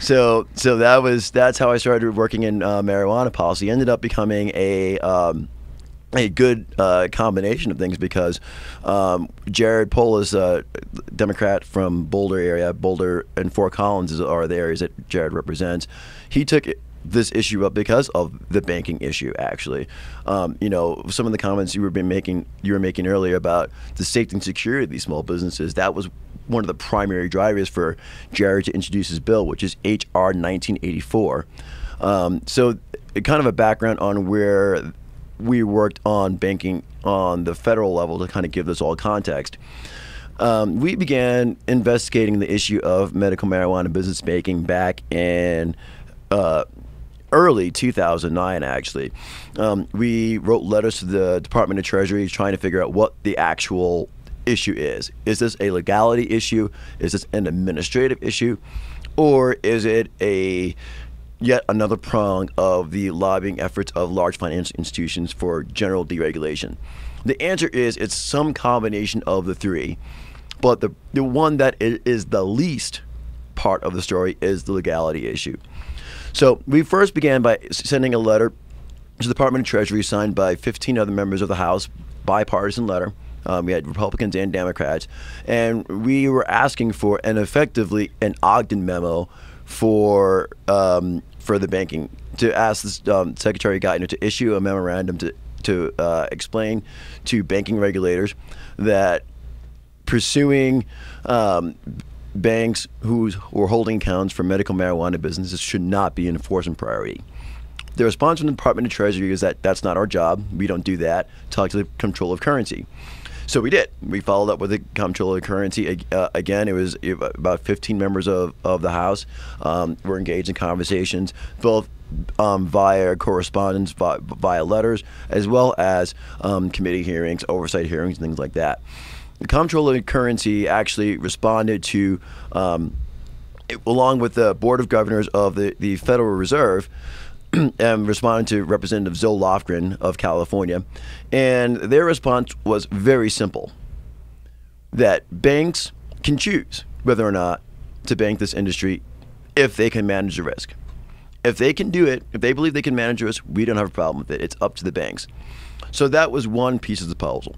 S9: So that's how I started working in marijuana policy. Ended up becoming a good combination of things because Jared Polis, Democrat from Boulder area, Boulder and Fort Collins are the areas that Jared represents. He took this issue up because of the banking issue. Actually, some of the comments you were making earlier about the safety and security of these small businesses. That was one of the primary drivers for Jared to introduce his bill, which is H.R. 1984. So, kind of a background on where we worked on banking on the federal level to kind of give this all context. We began investigating the issue of medical marijuana business making back in early 2009, actually. We wrote letters to the Department of Treasury trying to figure out what the actual issue is. Is this a legality issue? Is this an administrative issue? Or is it yet another prong of the lobbying efforts of large financial institutions for general deregulation? The answer is it's some combination of the three, but the one that is the least part of the story is the legality issue. So we first began by sending a letter to the Department of Treasury signed by 15 other members of the House, bipartisan letter. We had Republicans and Democrats, and we were asking for effectively an Ogden memo for the banking, to ask the Secretary Geithner to issue a memorandum to explain to banking regulators that pursuing banks who were holding accounts for medical marijuana businesses should not be an enforcement priority. The response from the Department of Treasury is that that's not our job. We don't do that. Talk to the Comptroller of Currency. So we did. We followed up with the Comptroller of Currency. Again, it was about 15 members of the House were engaged in conversations, both via correspondence, via letters, as well as committee hearings, oversight hearings, and things like that. The Comptroller of Currency actually responded to along with the Board of Governors of the Federal Reserve, responding to Representative Zoe Lofgren of California, and their response was very simple: that banks can choose whether or not to bank this industry if they can manage the risk. If they can do it, if they believe they can manage the risk, we don't have a problem with it. It's up to the banks. So that was one piece of the proposal.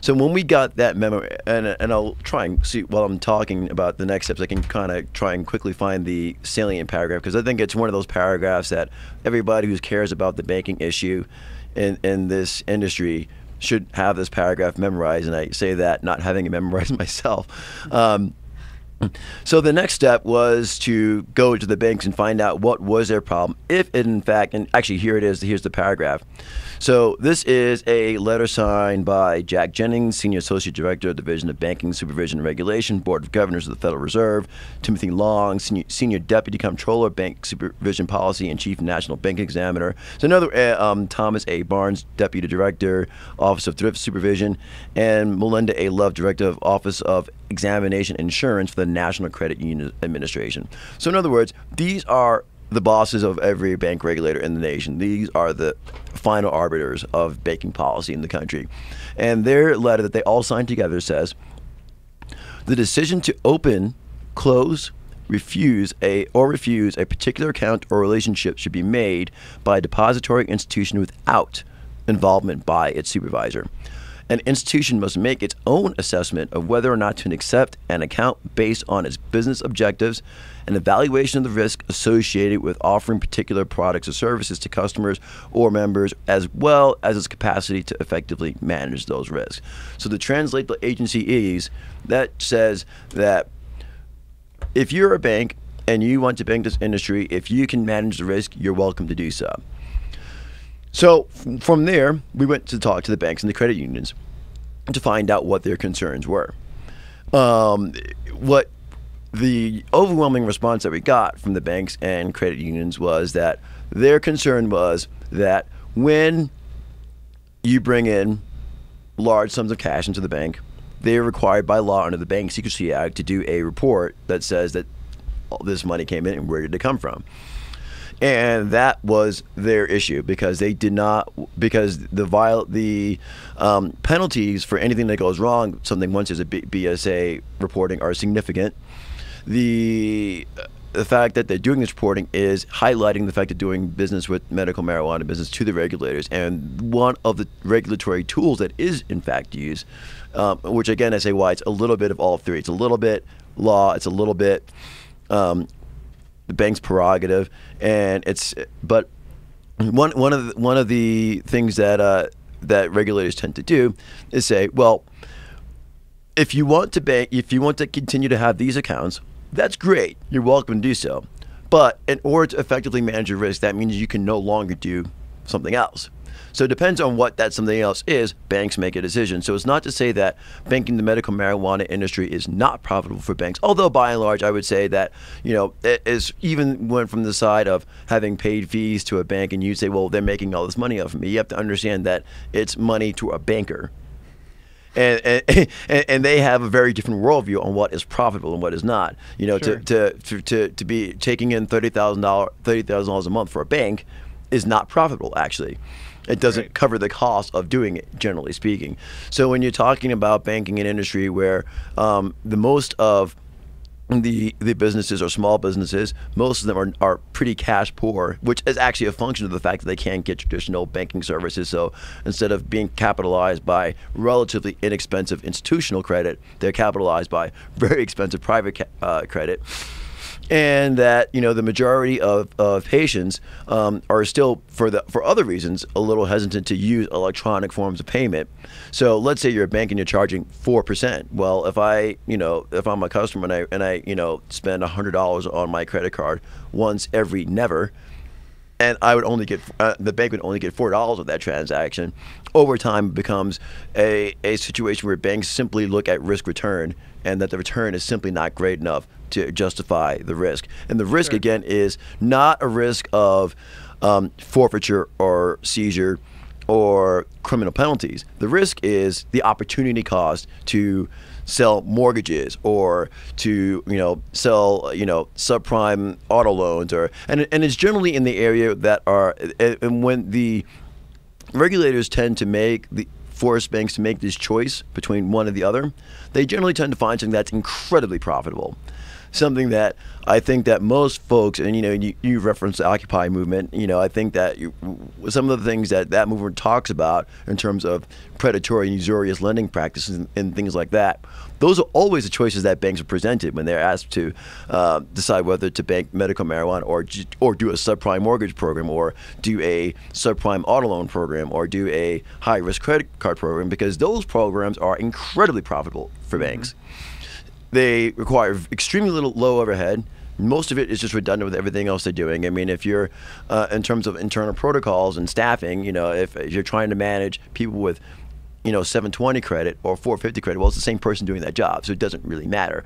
S9: So when we got that memo, and I'll try and see while I'm talking about the next steps, I can kind of try and quickly find the salient paragraph, because I think it's one of those paragraphs that everybody who cares about the banking issue in this industry should have this paragraph memorized, and I say that not having it memorized myself. So the next step was to go to the banks and find out what was their problem, if it in fact, and actually here it is, here's the paragraph. So this is a letter signed by Jack Jennings, Senior Associate Director, Division of Banking, Supervision and Regulation, Board of Governors of the Federal Reserve, Timothy Long, Senior Deputy Comptroller, Bank Supervision Policy and Chief National Bank Examiner. So another Thomas A. Barnes, Deputy Director, Office of Thrift Supervision, and Melinda A. Love, Director of Office of Examination Insurance for the National Credit Union Administration. So in other words, these are the bosses of every bank regulator in the nation. These are the final arbiters of banking policy in the country. And their letter that they all signed together says, the decision to open, close, refuse a particular account or relationship should be made by a depository institution without involvement by its supervisor. An institution must make its own assessment of whether or not to accept an account based on its business objectives, an evaluation of the risk associated with offering particular products or services to customers or members, as well as its capacity to effectively manage those risks. So the translate the agency is that says that if you're a bank and you want to bank this industry, if you can manage the risk, you're welcome to do so. So from there, we went to talk to the banks and the credit unions to find out what their concerns were. What the overwhelming response that we got from the banks and credit unions was that their concern was that when you bring in large sums of cash into the bank, they are required by law under the Bank Secrecy Act to do a report that says that all this money came in and where did it come from. And that was their issue, because they did not, because the penalties for anything that goes wrong, something once there's a BSA reporting, are significant. The fact that they're doing this reporting is highlighting the fact of doing business with medical marijuana business to the regulators. And one of the regulatory tools that is in fact used, which again I say why it's a little bit of all three. It's a little bit law, it's a little bit the bank's prerogative, and but one of the things that that regulators tend to do is say, well, if you want to continue to have these accounts, that's great. You're welcome to do so. But in order to effectively manage your risk, that means you can no longer do something else. So it depends on what that something else is. Banks make a decision. So it's not to say that banking the medical marijuana industry is not profitable for banks. Although by and large, I would say that, it is, even went from the side of having paid fees to a bank, and you say, well, they're making all this money off of me. You have to understand that it's money to a banker. And they have a very different worldview on what is profitable and what is not. Sure. To be taking in $30,000 a month for a bank is not profitable, actually. It doesn't cover the cost of doing it, generally speaking. So when you're talking about banking an industry where the most of the businesses are small businesses, most of them are pretty cash poor, which is actually a function of the fact that they can't get traditional banking services. So instead of being capitalized by relatively inexpensive institutional credit, they're capitalized by very expensive private credit. And that the majority of patients are still, for other reasons, a little hesitant to use electronic forms of payment. So let's say you're a bank and you're charging 4%. Well, if I'm a customer and I spend $100 on my credit card once every never, and I would only get the bank would only get $4 of that transaction. Over time, it becomes a situation where banks simply look at risk return, and that the return is simply not great enough to justify the risk. And the risk, again, is not a risk of forfeiture or seizure or criminal penalties. The risk is the opportunity cost to sell mortgages or to sell subprime auto loans, and it's generally in the area that are, and when the regulators tend to force banks to make this choice between one or the other, they generally tend to find something that's incredibly profitable. Something that I think that most folks, and you referenced the Occupy movement, I think that some of the things that movement talks about in terms of predatory and usurious lending practices and things like that, those are always the choices that banks are presented when they're asked to decide whether to bank medical marijuana or do a subprime mortgage program or do a subprime auto loan program or do a high-risk credit card program, because those programs are incredibly profitable for banks. They require extremely low overhead. Most of it is just redundant with everything else they're doing. I mean, if you're, in terms of internal protocols and staffing, if you're trying to manage people with, 720 credit or 450 credit, well, it's the same person doing that job, so it doesn't really matter.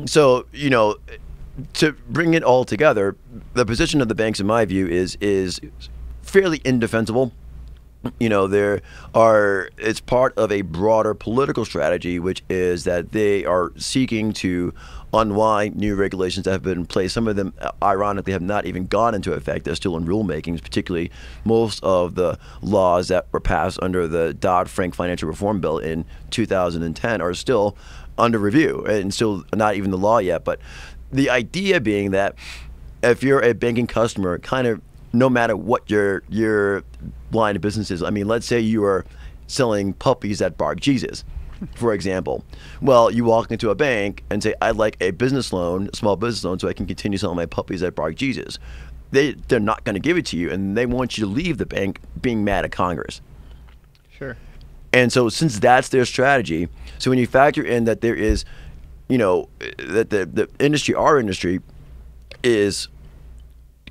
S9: So, to bring it all together, the position of the banks, in my view, is fairly indefensible. It's part of a broader political strategy, which is that they are seeking to unwind new regulations that have been in place. Some of them, ironically, have not even gone into effect. They're still in rulemakings, particularly most of the laws that were passed under the Dodd-Frank Financial Reform Bill in 2010 are still under review and still not even the law yet. But the idea being that if you're a banking customer, kind of no matter what your line of business is, I mean, let's say you are selling puppies at Bark Jesus, for example. Well, you walk into a bank and say, I'd like a business loan, a small business loan, so I can continue selling my puppies at Bark Jesus. They're not going to give it to you, and they want you to leave the bank being mad at Congress.
S2: Sure.
S9: And so since that's their strategy, so when you factor in that there is, that the industry, our industry, is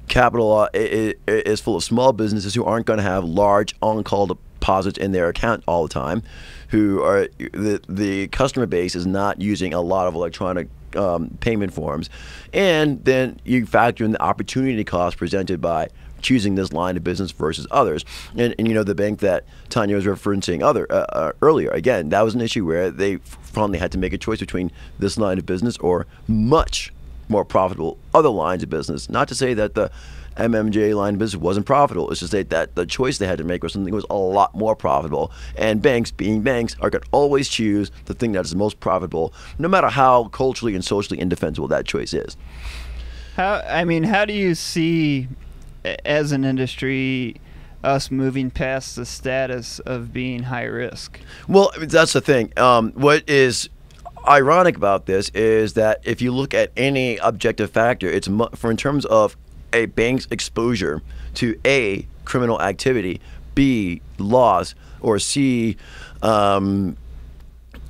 S9: capital is full of small businesses who aren't going to have large on-call deposits in their account all the time, who are the customer base is not using a lot of electronic payment forms, and then you factor in the opportunity cost presented by choosing this line of business versus others. And the bank that Tanya was referencing earlier, again, that was an issue where they finally had to make a choice between this line of business or much more profitable other lines of business. Not to say that the MMJ line of business wasn't profitable. It's just that the choice they had to make was something that was a lot more profitable. And banks, being banks, are going to always choose the thing that is the most profitable, no matter how culturally and socially indefensible that choice is.
S2: How do you see, as an industry, us moving past the status of being high risk? Well,
S9: that's the thing. What is ironic about this is that if you look at any objective factor, it's in terms of a bank's exposure to A, criminal activity, B, laws, or C,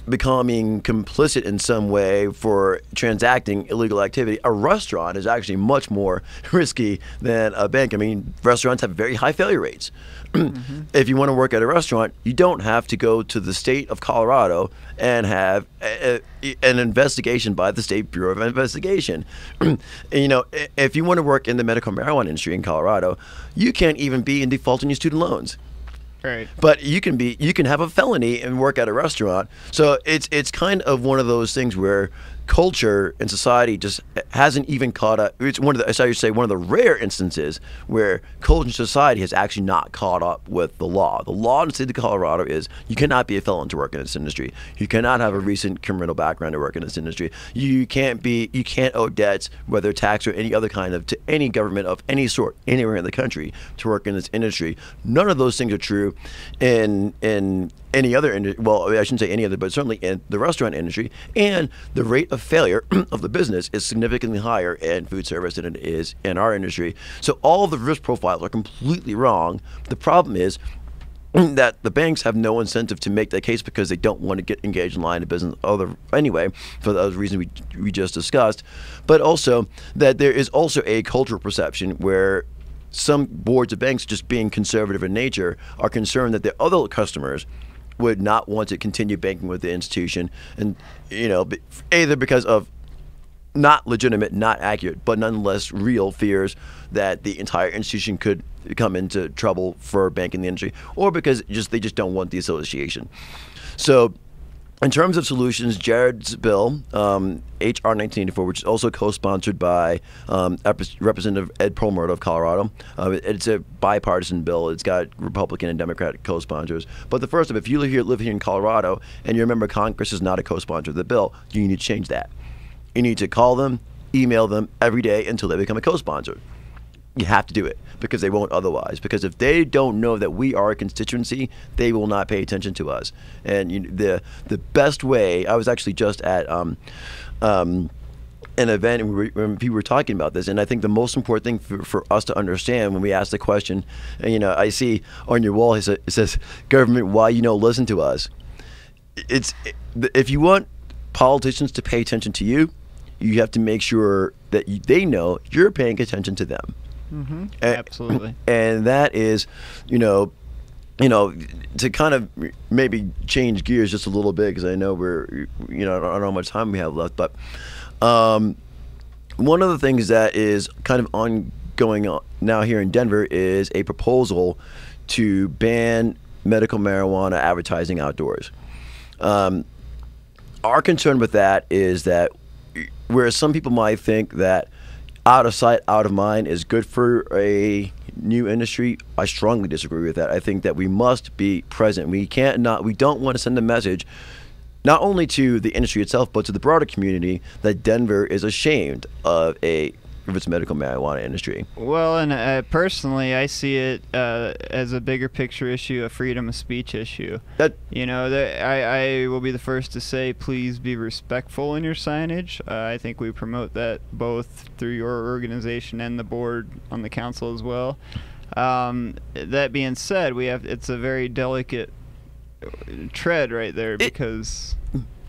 S9: becoming complicit in some way for transacting illegal activity. A restaurant is actually much more risky than a bank. I mean, restaurants have very high failure rates. Mm-hmm. If you want to work at a restaurant, you don't have to go to the state of Colorado and have an investigation by the State Bureau of Investigation. If you want to work in the medical marijuana industry in Colorado, you can't even be in default on your student loans.
S2: Right.
S9: But you can have a felony and work at a restaurant. So it's kind of one of those things where culture and society just hasn't even caught up. It's one of the rare instances where culture and society has actually not caught up with the law. The law in the state of Colorado is you cannot be a felon to work in this industry. You cannot have a recent criminal background to work in this industry. You can't owe debts, whether tax or any other kind of, to any government of any sort anywhere in the country to work in this industry. None of those things are true in any other industry. Well, I shouldn't say any other, but certainly in the restaurant industry. And the rate of failure of the business is significantly higher in food service than it is in our industry. So all of the risk profiles are completely wrong. The problem is that the banks have no incentive to make that case because they don't want to get engaged in line of business anyway, for those reasons we just discussed. But also that there is also a cultural perception where some boards of banks, just being conservative in nature, are concerned that their other customers would not want to continue banking with the institution, and either because of not legitimate, not accurate, but nonetheless real fears that the entire institution could come into trouble for banking the industry, or because they just don't want the association. So in terms of solutions, Jared's bill, H.R. 1984, which is also co-sponsored by Representative Ed Perlmutter of Colorado. It's a bipartisan bill. It's got Republican and Democratic co-sponsors. But the first of, if you live here in Colorado and you're a member of Congress is not a co-sponsor of the bill, you need to change that. You need to call them, email them every day until they become a co-sponsor. You have to do it because they won't otherwise. Because if they don't know that we are a constituency, they will not pay attention to us. And the best way, I was actually just at an event when people were talking about this, and I think the most important thing for us to understand when we ask the question, and, I see on your wall it says, "Government, why you don't listen to us?" If you want politicians to pay attention to you, you have to make sure that they know you're paying attention to them.
S2: Mm-hmm. Absolutely.
S9: And that is, to kind of maybe change gears just a little bit, because I know I don't know how much time we have left, but one of the things that is kind of ongoing now here in Denver is a proposal to ban medical marijuana advertising outdoors. Our concern with that is that whereas some people might think that out of sight, out of mind is good for a new industry, I strongly disagree with that. I think that we must be present. We don't want to send a message not only to the industry itself, but to the broader community that Denver is ashamed of its medical marijuana industry.
S2: Well, and personally, I see it as a bigger picture issue, a freedom of speech issue. I will be the first to say, please be respectful in your signage. I think we promote that both through your organization and the board on the council as well. That being said, it's a very delicate tread right there because...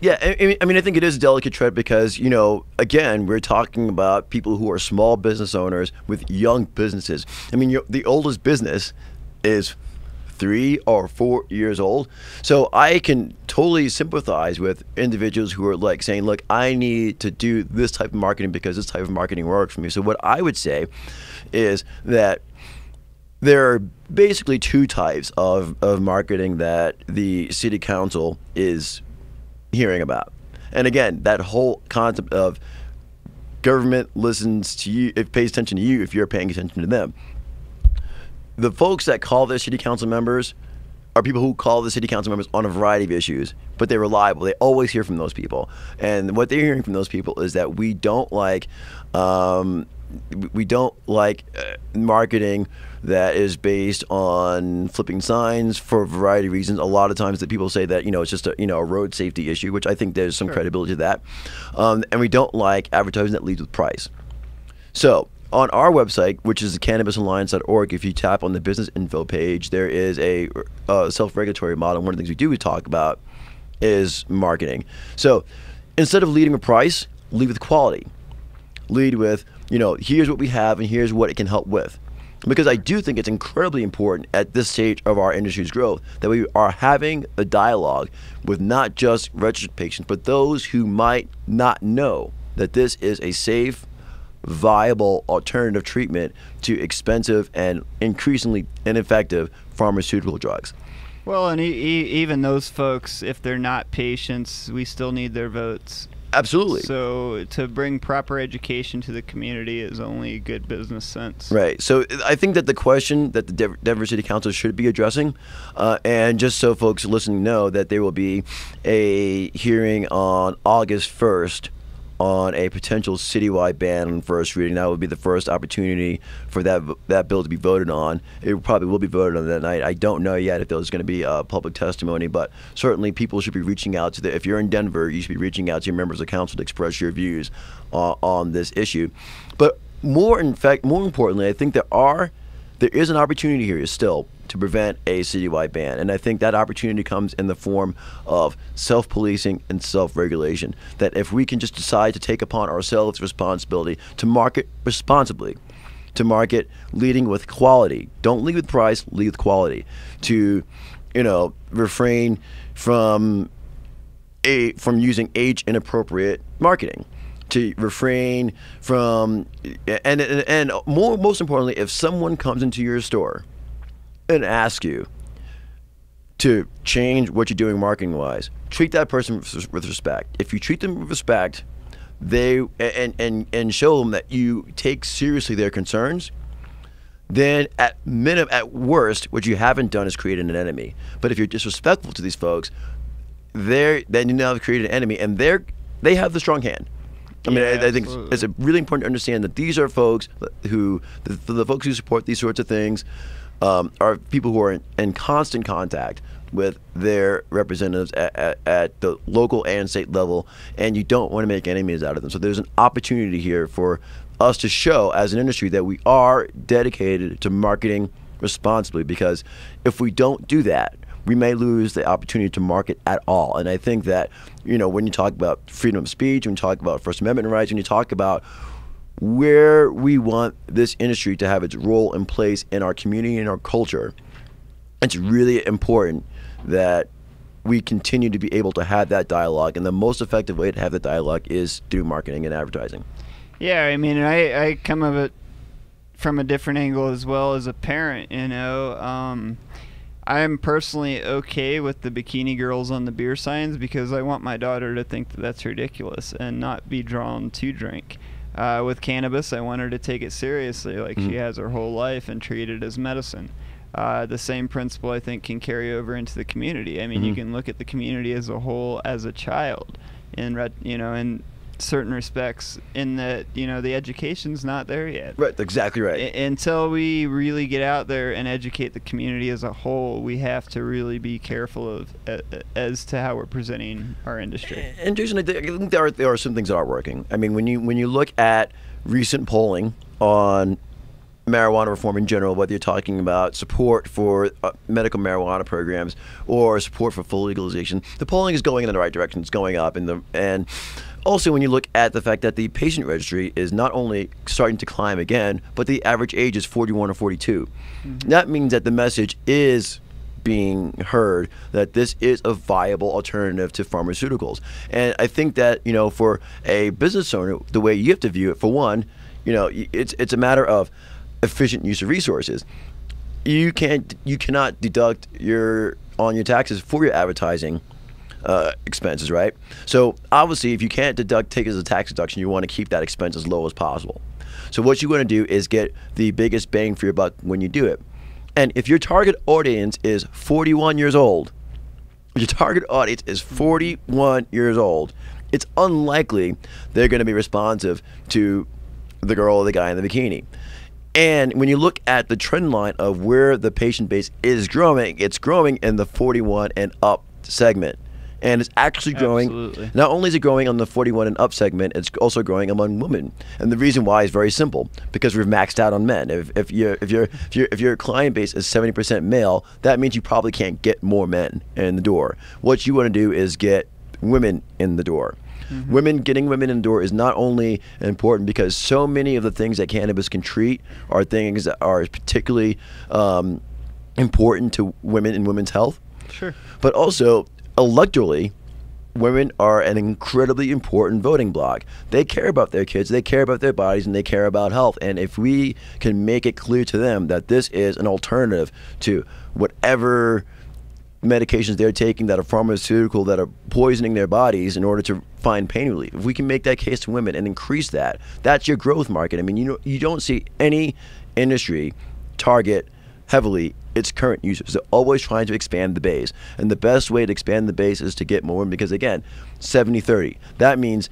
S9: Yeah, I mean, I think it is a delicate tread because, again, we're talking about people who are small business owners with young businesses. I mean, the oldest business is 3 or 4 years old. So I can totally sympathize with individuals who are like saying, look, I need to do this type of marketing because this type of marketing works for me. So what I would say is that there are basically 2 types of marketing that the city council is hearing about. And again, that whole concept of government listens to you, it pays attention to you if you're paying attention to them. The folks that call their city council members are people who call the city council members on a variety of issues, but they're reliable. They always hear from those people. And what they're hearing from those people is that we don't like marketing that is based on flipping signs for a variety of reasons. A lot of times that people say that, it's just a road safety issue, which I think there's some credibility to that. And we don't like advertising that leads with price. So on our website, which is cannabisalliance.org, if you tap on the business info page, there is a self-regulatory model. One of the things we do talk about is marketing. So instead of leading with price, lead with quality. Lead with, here's what we have and here's what it can help with. Because I do think it's incredibly important at this stage of our industry's growth that we are having a dialogue with not just registered patients, but those who might not know that this is a safe, viable alternative treatment to expensive and increasingly ineffective pharmaceutical drugs.
S2: Well, and even those folks, if they're not patients, we still need their votes.
S9: Absolutely.
S2: So to bring proper education to the community is only good business sense.
S9: Right. So I think that the question that the Denver City Council should be addressing, and just so folks listening know that there will be a hearing on August 1st on a potential citywide ban on first reading. That would be the first opportunity for that bill to be voted on. It probably will be voted on that night. I don't know yet if there's going to be public testimony, but certainly people should be reaching out to if you're in Denver, you should be reaching out to your members of council to express your views on this issue. But more importantly, I think there is an opportunity here still to prevent a citywide ban. And I think that opportunity comes in the form of self-policing and self-regulation. That if we can just decide to take upon ourselves responsibility to market responsibly, to market leading with quality. Don't lead with price, lead with quality. To, refrain from using age-inappropriate marketing. To refrain from, and most importantly, if someone comes into your store and ask you to change what you're doing marketing-wise, treat that person with respect. If you treat them with respect, and show them that you take seriously their concerns, then at worst, what you haven't done is created an enemy. But if you're disrespectful to these folks, then you now have created an enemy, and they have the strong hand. I mean, I think it's really important to understand that these are folks who, the folks who support these sorts of things, are people who are in constant contact with their representatives at the local and state level, and you don't want to make enemies out of them. So there's an opportunity here for us to show as an industry that we are dedicated to marketing responsibly, because if we don't do that, we may lose the opportunity to market at all. And I think that, when you talk about freedom of speech, when you talk about First Amendment rights, when you talk about where we want this industry to have its role and place in our community and our culture, it's really important that we continue to be able to have that dialogue, and the most effective way to have that dialogue is through marketing and advertising.
S2: Yeah, I mean, I come of it from a different angle as well as a parent, I'm personally okay with the bikini girls on the beer signs because I want my daughter to think that that's ridiculous and not be drawn to drink. With cannabis, I want her to take it seriously like she has her whole life and treat it as medicine. The same principle, I think, can carry over into the community. I mean, you can look at the community as a whole as a child, in certain respects, in that, the education's not there yet.
S9: Right, exactly right.
S2: Until we really get out there and educate the community as a whole, we have to really be careful as to how we're presenting our industry.
S9: And Jason, I think there are some things that are working. I mean, when you look at recent polling on marijuana reform in general, whether you're talking about support for medical marijuana programs or support for full legalization, the polling is going in the right direction. It's going up, and also when you look at the fact that the patient registry is not only starting to climb again, but the average age is 41 or 42. That means that the message is being heard that this is a viable alternative to pharmaceuticals. And I think that, for a business owner, the way you have to view it, for one, it's a matter of efficient use of resources. You cannot deduct on your taxes for your advertising expenses, right? So obviously, if you can't take it as a tax deduction, you want to keep that expense as low as possible. So what you want to do is get the biggest bang for your buck when you do it. And if your target audience is 41 years old, it's unlikely they're going to be responsive to the girl or the guy in the bikini. And when you look at the trend line of where the patient base is growing, it's growing in the 41 and up segment. And it's actually growing.
S2: Absolutely. Not
S9: Not only is it growing on the 41 and up segment, it's also growing among women. And the reason why is very simple, because we've maxed out on men. If your client base is 70% male, that means you probably can't get more men in the door. What you want to do is get women in the door. Getting women in the door is not only important because so many of the things that cannabis can treat are things that are particularly important to women and women's health.
S2: Sure.
S9: But also, electorally, women are an incredibly important voting bloc. They care about their kids, they care about their bodies, and they care about health. And if we can make it clear to them that this is an alternative to whatever medications they're taking that are pharmaceutical, that are poisoning their bodies in order to find pain relief. If we can make that case to women and increase that, that's your growth market. I mean, you don't see any industry target heavily its current users. They're always trying to expand the base. And the best way to expand the base is to get more women, because again, 70-30. That means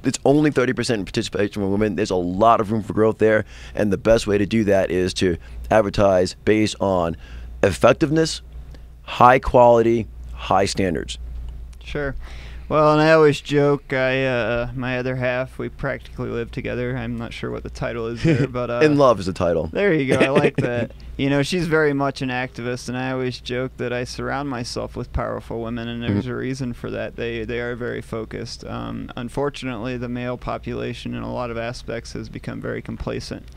S9: it's only 30% participation from women. There's a lot of room for growth there. And the best way to do that is to advertise based on effectiveness, high quality, high standards.
S2: Sure. Well, and I always joke, my other half, we practically live together. I'm not sure what the title is there, but
S9: In Love is the title.
S2: There you go. I like that. She's very much an activist, and I always joke that I surround myself with powerful women, and there's a reason for that. They are very focused. Unfortunately, the male population in a lot of aspects has become very complacent.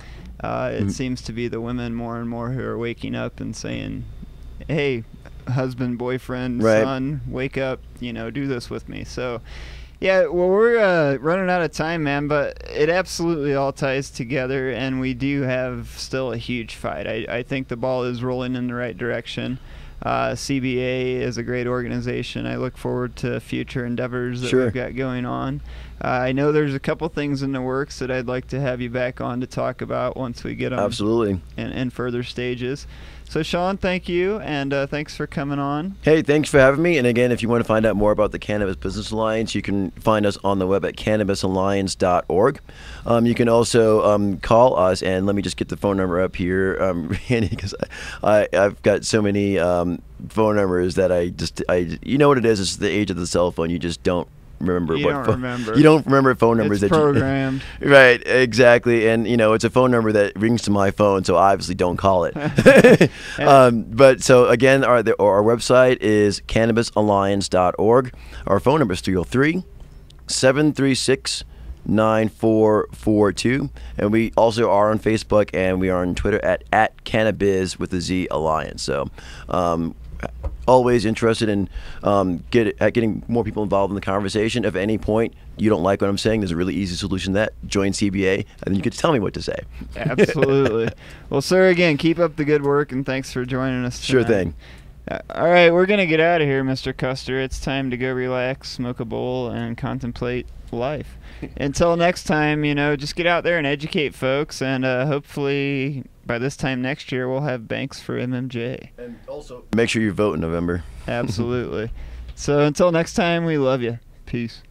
S2: It seems to be the women more and more who are waking up and saying, hey, husband, boyfriend, son, wake up, do this with me. So yeah, well, we're running out of time, man, but it absolutely all ties together, and we do have still a huge fight. I think the ball is rolling in the right direction. CBA is a great organization. I look forward to future endeavors that we've got going on. I know there's a couple things in the works that I'd like to have you back on to talk about once we get them
S9: absolutely
S2: in further stages. So, Shawn, thank you, and thanks for coming on.
S9: Hey, thanks for having me. And again, if you want to find out more about the Cannabis Business Alliance, you can find us on the web at cannabisalliance.org. You can also call us, and let me just get the phone number up here, Randy, because I've got so many phone numbers that you know what it is? It's the age of the cell phone. You just don't remember
S2: you
S9: don't remember phone numbers.
S2: It's programmed.
S9: Right, exactly. And it's a phone number that rings to my phone, so I obviously don't call it. But so again, our website is cannabisalliance.org. Our phone number is 303-736-9442, and we also are on Facebook, and we are on Twitter at Cannabis with a Z Alliance. So always interested in getting more people involved in the conversation. If at any point you don't like what I'm saying, there's a really easy solution to that. Join CBA, and then you get to tell me what to say.
S2: Absolutely. Well, sir, again, keep up the good work, and thanks for joining us tonight.
S9: Sure thing.
S2: All right, we're going to get out of here, Mr. Custer. It's time to go relax, smoke a bowl, and contemplate life. Until next time, just get out there and educate folks, and hopefully by this time next year we'll have banks for MMJ.
S9: And also make sure you vote in November.
S2: Absolutely. So until next time, we love you. Peace.